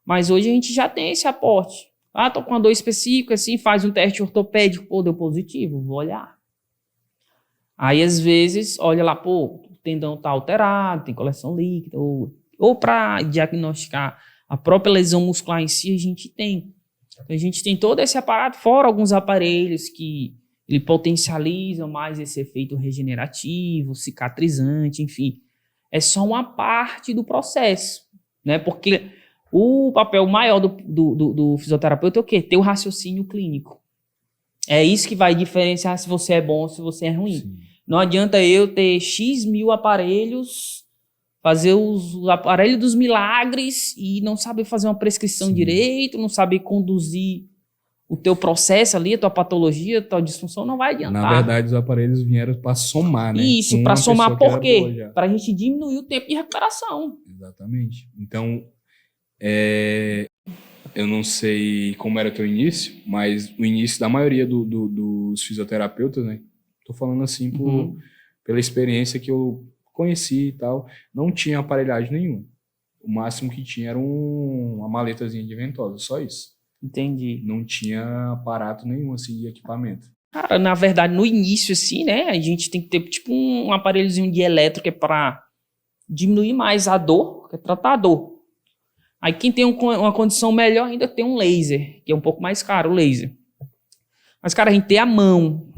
Mas hoje a gente já tem esse aporte. Ah, tô com uma dor específica, assim, faz um teste ortopédico, pô, deu positivo, vou olhar. Aí, às vezes, olha lá, pô, o tendão tá alterado, tem coleção líquida, ou para diagnosticar a própria lesão muscular em si, a gente tem. Então, a gente tem todo esse aparato, fora alguns aparelhos que ele potencializam mais esse efeito regenerativo, cicatrizante, enfim. É só uma parte do processo, né? Porque o papel maior do fisioterapeuta é o quê? Ter o raciocínio clínico. É isso que vai diferenciar se você é bom ou se você é ruim. Sim. Não adianta eu ter X mil aparelhos, fazer os aparelhos dos milagres e não saber fazer uma prescrição direito, não saber conduzir o teu processo ali, a tua patologia, a tua disfunção, não vai adiantar. Na verdade, os aparelhos vieram para somar, né? Isso, para somar por quê? Para a gente diminuir o tempo de recuperação. Exatamente. Então, eu não sei como era o teu início, mas o início da maioria dos fisioterapeutas, né? Tô falando assim pela experiência que eu conheci e tal, não tinha aparelhagem nenhuma. O máximo que tinha era uma maletazinha de ventosa, só isso. Entendi. Não tinha aparato nenhum, assim, de equipamento. Cara, na verdade, no início, assim, né, a gente tem que ter, tipo, um aparelhozinho de elétrico que é para diminuir mais a dor, que é tratar a dor. Aí quem tem uma condição melhor ainda tem um laser, que é um pouco mais caro, o laser. Mas, cara, a gente tem a mão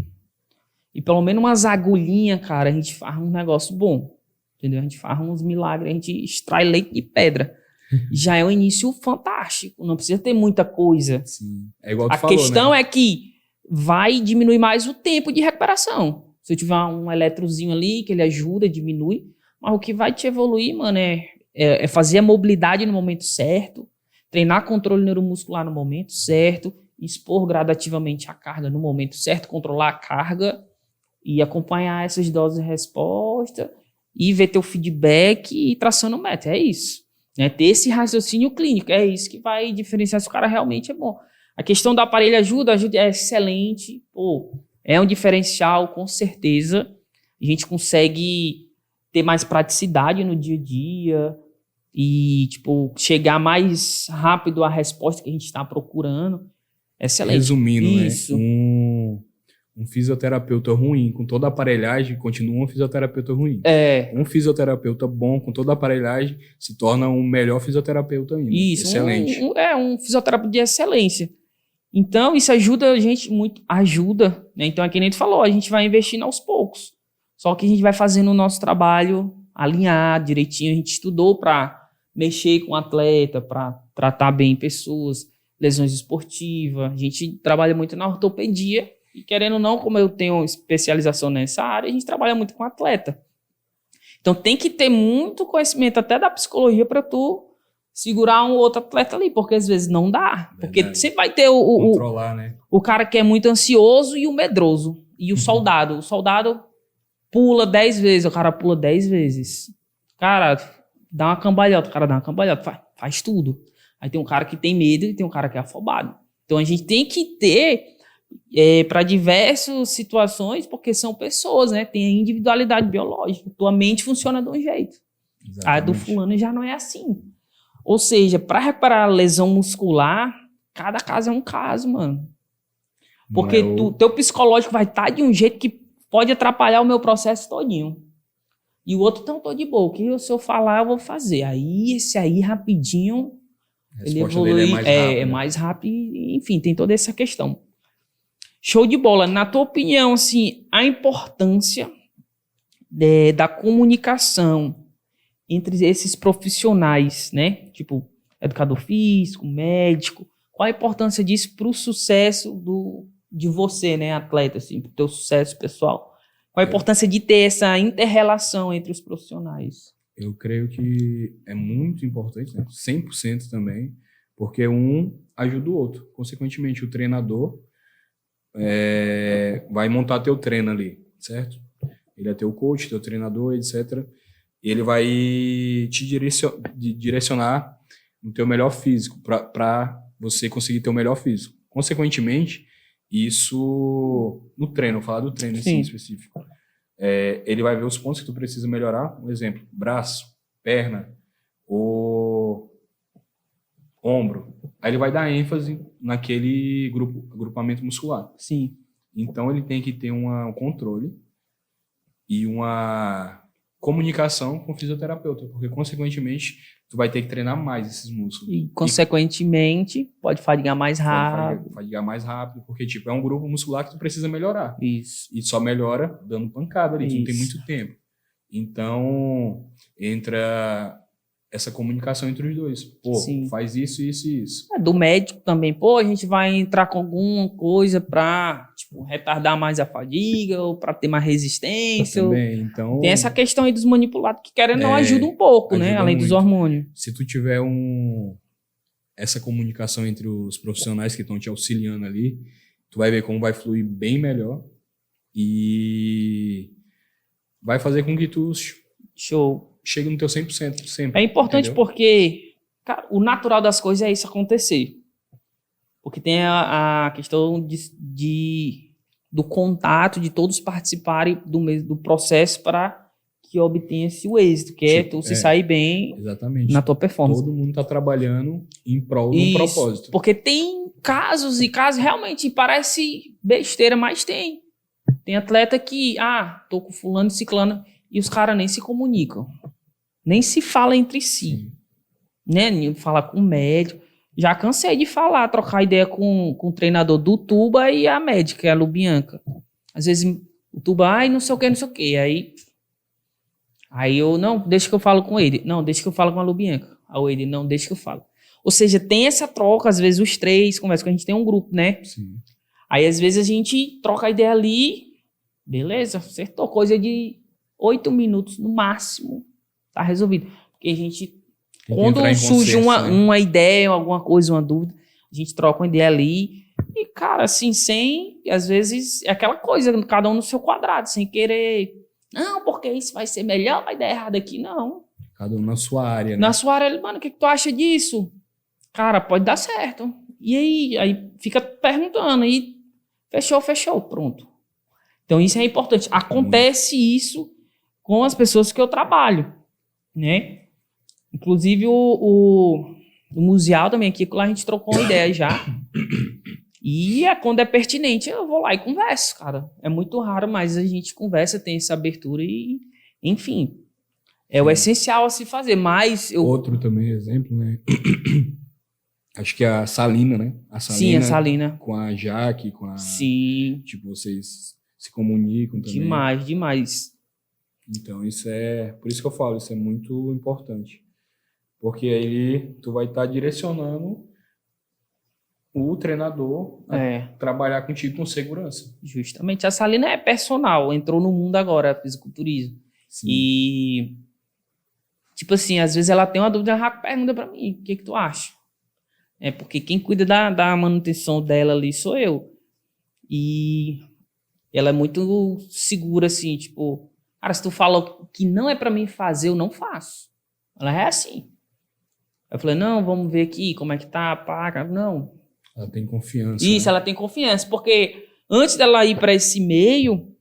e pelo menos umas agulhinhas, cara, a gente faz um negócio bom, entendeu? A gente faz uns milagres, a gente extrai leite de pedra. Já é um início fantástico, não precisa ter muita coisa. Sim. É igual tu a falou, questão né? é que vai diminuir mais o tempo de recuperação. Se eu tiver um eletrozinho ali que ele ajuda, diminui, mas o que vai te evoluir, mano, é fazer a mobilidade no momento certo, treinar controle neuromuscular no momento certo, expor gradativamente a carga no momento certo, controlar a carga e acompanhar essas doses de resposta e ver teu feedback e traçando meta. É isso. Né? Ter esse raciocínio clínico. É isso que vai diferenciar se o cara realmente é bom. A questão do aparelho ajuda é excelente. Pô, é um diferencial, com certeza. A gente consegue ter mais praticidade no dia a dia e, tipo, chegar mais rápido à resposta que a gente está procurando. Excelente. Resumindo, Isso. né? Um fisioterapeuta ruim com toda a aparelhagem continua um fisioterapeuta ruim. Um fisioterapeuta bom com toda a aparelhagem se torna um melhor fisioterapeuta ainda. Isso. Excelente. Um fisioterapeuta de excelência. Então, isso ajuda a gente muito. Ajuda, né? Então, é que nem a gente falou, a gente vai investindo aos poucos. Só que a gente vai fazendo o nosso trabalho alinhado, direitinho. A gente estudou para mexer com o atleta, para tratar bem pessoas, lesões esportivas. A gente trabalha muito na ortopedia. E querendo ou não, como eu tenho especialização nessa área, a gente trabalha muito com atleta. Então tem que ter muito conhecimento até da psicologia para tu segurar um outro atleta ali, porque às vezes não dá. Verdade. Porque você vai ter controlar, né? O cara que é muito ansioso e o medroso. E o soldado. O soldado pula 10 vezes, o cara pula 10 vezes. Cara, dá uma cambalhota, o cara dá uma cambalhota, faz tudo. Aí tem um cara que tem medo e tem um cara que é afobado. Então a gente tem que ter para diversas situações, porque são pessoas, né? Tem a individualidade biológica. Tua mente funciona de um jeito. Exatamente. A do fulano já não é assim. Ou seja, para reparar a lesão muscular, cada caso é um caso, mano. Porque teu psicológico vai estar de um jeito que pode atrapalhar o meu processo todinho. E o outro tô de boa. O que se eu falar, eu vou fazer. Aí, esse aí, rapidinho, ele evolui. É mais rápido. Enfim, tem toda essa questão. Show de bola. Na tua opinião, assim, a importância da comunicação entre esses profissionais, né? Tipo, educador físico, médico. Qual a importância disso para o sucesso de você, né, atleta, assim, para o teu sucesso pessoal? Qual a importância de ter essa inter-relação entre os profissionais? Eu creio que é muito importante, né? 100% também, porque um ajuda o outro. Consequentemente, o treinador vai montar teu treino ali, certo? Ele é teu coach, teu treinador, etc. E ele vai te direcionar no teu melhor físico, para você conseguir ter o melhor físico. Consequentemente, isso no treino, vou falar do treino assim, específico. Ele vai ver os pontos que tu precisa melhorar. Um exemplo, braço, perna, ou ombro. Aí ele vai dar ênfase naquele agrupamento muscular. Sim. Então ele tem que ter um controle e uma comunicação com o fisioterapeuta, porque consequentemente tu vai ter que treinar mais esses músculos. E consequentemente pode fadigar mais rápido. Fadigar mais rápido, porque tipo, é um grupo muscular que tu precisa melhorar. Isso. E só melhora dando pancada ali, tu não tem muito tempo. Então entra essa comunicação entre os dois. Pô, sim, faz isso, isso e isso. Do médico também. Pô, a gente vai entrar com alguma coisa pra, tipo, retardar mais a fadiga ou pra ter mais resistência. Também, então... Tem essa questão aí dos manipulados que querem não ajuda um pouco, né? Além muito dos hormônios. Se tu tiver essa comunicação entre os profissionais que estão te auxiliando ali, tu vai ver como vai fluir bem melhor e vai fazer com que tu... Chega no teu 100% sempre. É importante, entendeu? Porque, cara, o natural das coisas é isso acontecer. Porque tem a questão do contato, de todos participarem do processo para que obtenha-se o êxito, que é tu se sair bem na tua performance. Todo mundo está trabalhando em prol de um propósito. Porque tem casos e casos, realmente, parece besteira, mas tem. Tem atleta que, tô com fulano e ciclano, e os caras nem se comunicam. Nem se fala entre si, né? Nem falar com o médico. Já cansei de falar, trocar ideia com o treinador do Tuba e a médica, a Lubianca. Às vezes o Tuba, não sei o que, não sei o que. Aí eu, não, deixa que eu falo com ele. Não, deixa que eu falo com a Lubianca. Aí ele, não, deixa que eu falo. Ou seja, tem essa troca, às vezes os três conversam, que a gente tem um grupo, né? Sim. Aí às vezes a gente troca a ideia ali, beleza, acertou, coisa de 8 minutos no máximo. Tá resolvido. Porque a gente, quando surge uma ideia, alguma coisa, uma dúvida, a gente troca uma ideia ali. E, cara, assim, às vezes, é aquela coisa, cada um no seu quadrado, sem querer. Não, porque isso vai ser melhor, vai dar errado aqui. Não. Cada um na sua área, né? Na sua área, mano, o que tu acha disso? Cara, pode dar certo. E aí fica perguntando. E fechou, pronto. Então, isso é importante. Acontece isso com as pessoas que eu trabalho. Né? Inclusive o Museal também aqui, lá a gente trocou uma ideia já. E quando é pertinente, eu vou lá e converso, cara. É muito raro, mas a gente conversa, tem essa abertura e, enfim, é o essencial a se fazer. Mas Outro também exemplo, né? Acho que é a Salina, né? A Sim, a Salina Salina. com a Jaque, com a... Sim. Tipo, vocês se comunicam também. Demais, demais. Então, por isso que eu falo, isso é muito importante. Porque aí tu vai estar direcionando o treinador a trabalhar contigo com segurança. Justamente. A Salina é personal, entrou no mundo agora, fisiculturismo. Sim. E, tipo assim, às vezes ela tem uma dúvida, ela pergunta pra mim, o que tu acha? Porque quem cuida da manutenção dela ali sou eu. E ela é muito segura, assim, tipo, cara, se tu fala que não é pra mim fazer, eu não faço. Ela é assim. Eu falei, não, vamos ver aqui como é que tá, pá, cara. Não. Ela tem confiança. Isso, né? Ela tem confiança, porque antes dela ir pra esse meio,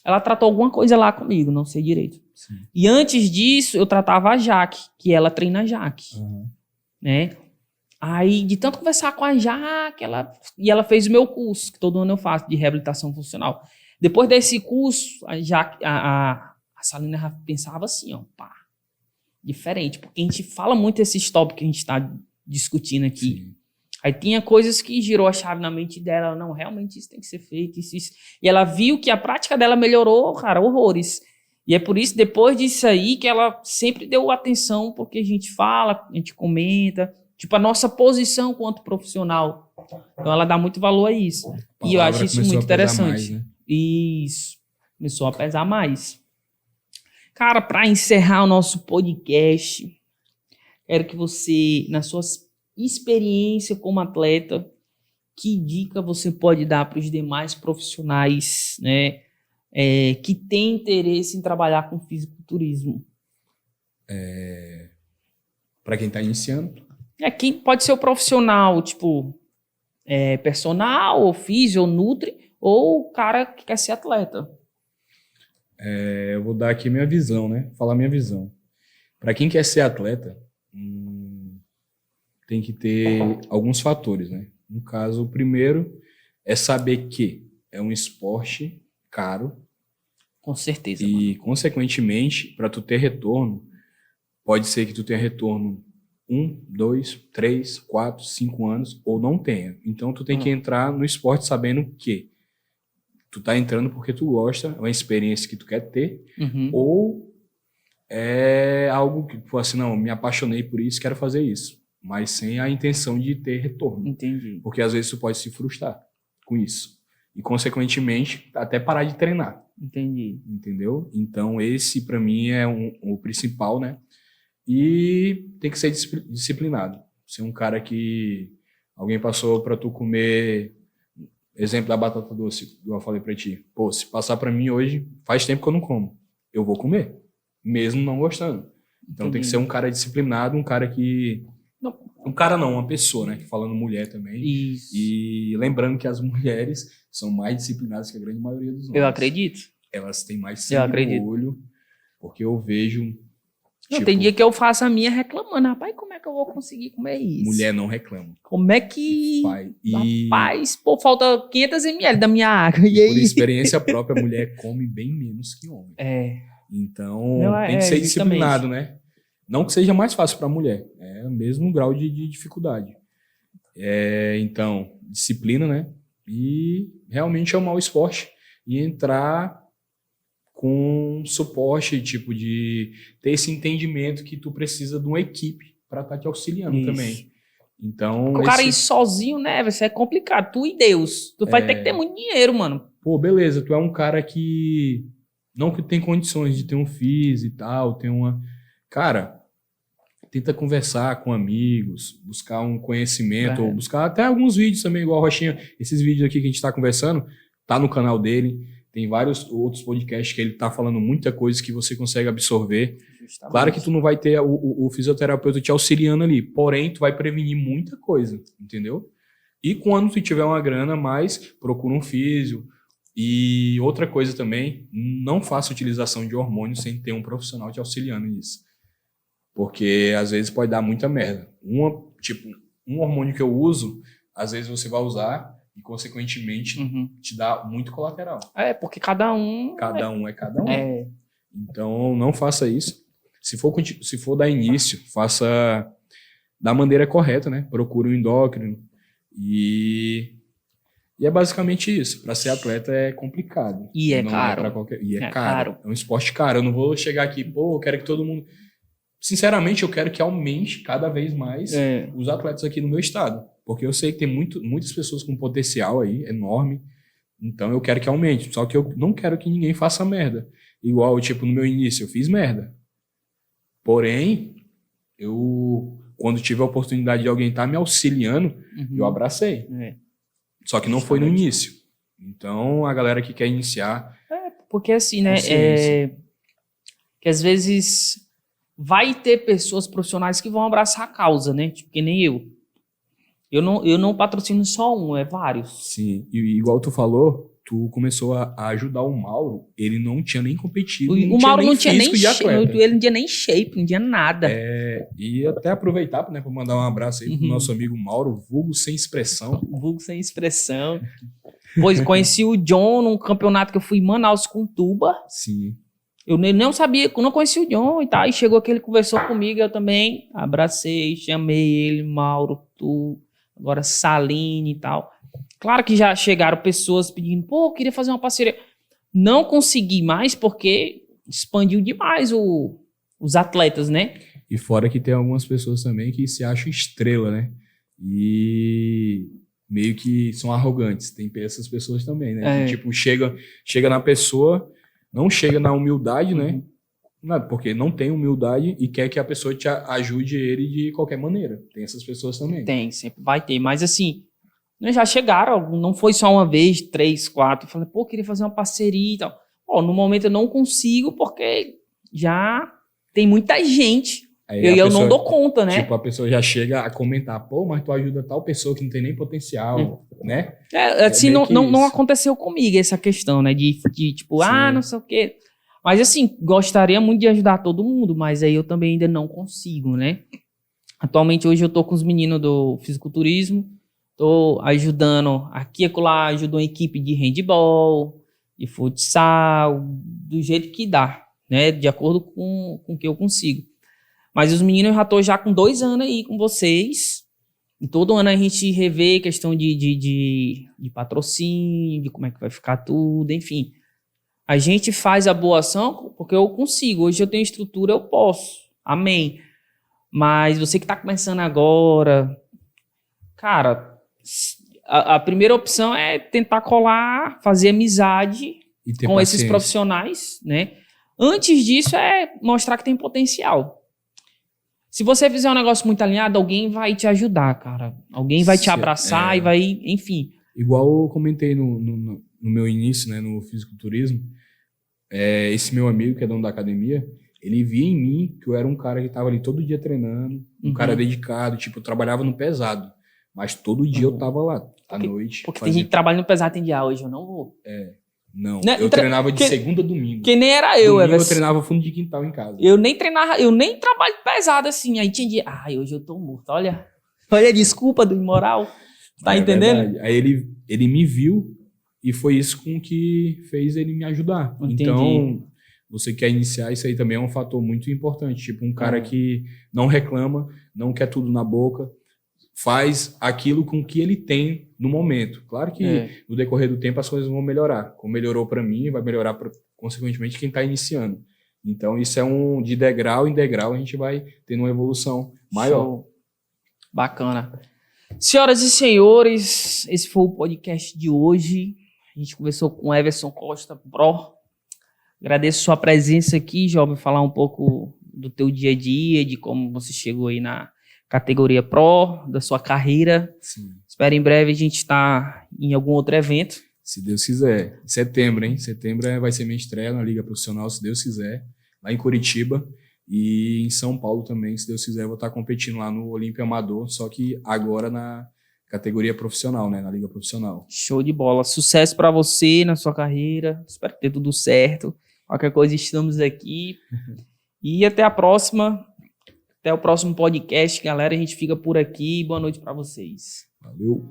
ela tratou alguma coisa lá comigo, não sei direito. Sim. E antes disso, eu tratava a Jaque, que ela treina a Jaque, né? Aí, de tanto conversar com a Jaque, ela fez o meu curso, que todo ano eu faço, de reabilitação funcional. Depois desse curso, a Salina já pensava assim, ó, pá, diferente, porque a gente fala muito esses tópicos que a gente está discutindo aqui. Sim. Aí tinha coisas que girou a chave na mente dela, não, realmente isso tem que ser feito, isso. E ela viu que a prática dela melhorou, cara, horrores. E é por isso, depois disso aí, que ela sempre deu atenção porque a gente fala, a gente comenta, tipo, a nossa posição quanto profissional. Então, ela dá muito valor a isso. E eu acho isso muito interessante. Mais, né? Isso. Começou a pesar mais. Cara, para encerrar o nosso podcast, quero que você, na sua experiência como atleta, que dica você pode dar para os demais profissionais, né, que têm interesse em trabalhar com fisiculturismo? Para quem está iniciando? Quem pode ser o profissional, tipo, personal, ou físio, ou nutri, ou o cara que quer ser atleta. Eu vou dar aqui minha visão, né? Falar minha visão. Para quem quer ser atleta, tem que ter alguns fatores, né? No caso, o primeiro é saber que é um esporte caro. Com certeza. E, consequentemente, para tu ter retorno, pode ser que tu tenha retorno 1, 2, 3, 4, 5 anos, ou não tenha. Então, tu tem que entrar no esporte sabendo que tu tá entrando porque tu gosta, é uma experiência que tu quer ter, ou é algo que, pô, assim, não, me apaixonei por isso, quero fazer isso, mas sem a intenção de ter retorno. Entendi. Porque às vezes tu pode se frustrar com isso. E, consequentemente, até parar de treinar. Entendi. Entendeu? Então, esse, para mim, é o principal, né? E tem que ser disciplinado. Ser um cara que alguém passou para tu comer, exemplo da batata doce, que eu falei para ti. Pô, se passar para mim hoje, faz tempo que eu não como. Eu vou comer, mesmo não gostando. Então, tem que ser um cara disciplinado, um cara que... Um cara não, uma pessoa, né? Falando mulher também. Isso. E lembrando que as mulheres são mais disciplinadas que a grande maioria dos homens. Eu acredito. Elas têm mais sangue no olho, porque eu vejo... tem dia que eu faço a minha reclamando. Rapaz, como é que eu vou conseguir comer isso? Mulher não reclama. Como é que... Rapaz, pô, falta 500 ml da minha água. E aí? Por experiência própria, a mulher come bem menos que homem. Então, tem que ser disciplinado, né? Não que seja mais fácil para a mulher. É o mesmo grau de dificuldade. Então, disciplina, né? E realmente amar o esporte. E entrar com suporte, tipo, de ter esse entendimento que tu precisa de uma equipe para estar te auxiliando também. Então, o cara ir sozinho, né? Vai ser complicado. Tu e Deus. Tu vai ter que ter muito dinheiro, mano. Pô, beleza. Tu é um cara que não que tem condições de ter um físico e tal, tem uma... Cara, tenta conversar com amigos, buscar um conhecimento, ou buscar até alguns vídeos também, igual a Rochinha. Esses vídeos aqui que a gente tá conversando, tá no canal dele. Tem vários outros podcasts que ele tá falando muita coisa que você consegue absorver. Justamente. Claro que tu não vai ter o fisioterapeuta te auxiliando ali, porém tu vai prevenir muita coisa, entendeu? E quando tu tiver uma grana mais, procura um físio. E outra coisa também, não faça utilização de hormônio sem ter um profissional te auxiliando nisso. Porque às vezes pode dar muita merda. Um hormônio que eu uso, às vezes você vai usar e, consequentemente, Uhum. te dá muito colateral. Porque cada um... Cada um é cada um. É. Então, não faça isso. Se for dar início, faça da maneira correta, né? Procure um endócrino. E é basicamente isso. Para ser atleta é complicado. E é não caro. É pra qualquer... E é É caro. caro. É um esporte caro. Eu não vou chegar aqui, eu quero que todo mundo... Sinceramente, eu quero que aumente cada vez mais os atletas aqui no meu estado. Porque eu sei que tem muitas pessoas com potencial aí, enorme. Então, eu quero que aumente. Só que eu não quero que ninguém faça merda. Igual, tipo, no meu início, eu fiz merda. Porém, quando tive a oportunidade de alguém estar me auxiliando, eu abracei. Só que não foi no início. Então, a galera que quer iniciar... Porque assim, né? Que às vezes vai ter pessoas profissionais que vão abraçar a causa, né? Tipo, que nem eu. Eu não patrocino só um, é vários. Sim, e igual tu falou, tu começou a ajudar o Mauro, ele não tinha nem competido, O Mauro não tinha nem shape, ele não tinha nem shape, não tinha nada. E até aproveitar, né, para mandar um abraço aí pro nosso amigo Mauro, vulgo sem expressão. Vulgo sem expressão. Pois conheci o John num campeonato que eu fui em Manaus com tuba. Sim. Eu não sabia, não conhecia o John e tal. E chegou aqui, ele conversou comigo, eu também abracei, chamei ele, Mauro, tu, agora Saline e tal. Claro que já chegaram pessoas pedindo, eu queria fazer uma parceria. Não consegui mais porque expandiu demais os atletas, né? E fora que tem algumas pessoas também que se acham estrela, né? E meio que são arrogantes. Tem essas pessoas também, né? Que, tipo, chega na pessoa, não chega na humildade, né? Porque não tem humildade e quer que a pessoa te ajude ele de qualquer maneira. Tem essas pessoas também. Tem, sempre vai ter. Mas assim, já chegaram, não foi só uma vez, 3, 4. Eu falei, queria fazer uma parceria e tal. No momento eu não consigo porque já tem muita gente. Eu não dou conta, né? Tipo, a pessoa já chega a comentar, mas tu ajuda tal pessoa que não tem nem potencial, né? Assim, não aconteceu comigo essa questão, né? De tipo, não sei o quê. Mas assim, gostaria muito de ajudar todo mundo, mas aí eu também ainda não consigo, né? Atualmente, hoje eu tô com os meninos do fisiculturismo, tô ajudando aqui e acolá, ajudo uma equipe de handball, de futsal, do jeito que dá, né? De acordo com o que eu consigo. Mas os meninos eu já tô com 2 anos aí com vocês. E todo ano a gente revê questão de patrocínio, de como é que vai ficar tudo, enfim. A gente faz a boa ação porque eu consigo. Hoje eu tenho estrutura, eu posso. Amém. Mas você que tá começando agora, cara, a primeira opção é tentar colar, fazer amizade com paciência. Esses profissionais, né? Antes disso é mostrar que tem potencial. Se você fizer um negócio muito alinhado, alguém vai te ajudar, cara. Alguém vai te abraçar e vai, enfim. Igual eu comentei no meu início, né, no fisiculturismo, esse meu amigo, que é dono da academia, ele via em mim que eu era um cara que tava ali todo dia treinando, um cara dedicado, tipo, eu trabalhava no pesado, mas todo dia eu tava lá, à noite. Porque tem gente que trabalha no pesado, tem dia, hoje eu não vou. Não, eu treinava de segunda a domingo. Que nem era eu. Domingo eu treinava fundo de quintal em casa. Eu nem trabalho pesado assim. Aí tinha dia, hoje eu tô morto. Olha a desculpa do imoral. Tá entendendo? Verdade. Aí ele me viu e foi isso com que fez ele me ajudar. Entendi. Então, você quer iniciar, isso aí também é um fator muito importante. Tipo, um cara que não reclama, não quer tudo na boca, faz aquilo com que ele tem no momento. Claro que no decorrer do tempo as coisas vão melhorar. Como melhorou para mim, vai melhorar consequentemente quem está iniciando. Então isso é de degrau em degrau a gente vai tendo uma evolução maior. Show. Bacana. Senhoras e senhores, esse foi o podcast de hoje. A gente conversou com o Everson Costa Pro. Agradeço sua presença aqui, Jovem, falar um pouco do teu dia a dia, de como você chegou aí na categoria Pro, da sua carreira. Sim. Espero em breve a gente estar em algum outro evento. Se Deus quiser. Setembro, hein? Setembro vai ser minha estreia na Liga Profissional, se Deus quiser. Lá em Curitiba. E em São Paulo também, se Deus quiser, eu vou estar competindo lá no Olímpia Amador, só que agora na categoria profissional, né? Na Liga Profissional. Show de bola. Sucesso para você na sua carreira. Espero que dê tudo certo. Qualquer coisa, estamos aqui. E até a próxima. Até o próximo podcast, galera. A gente fica por aqui. Boa noite para vocês. Valeu.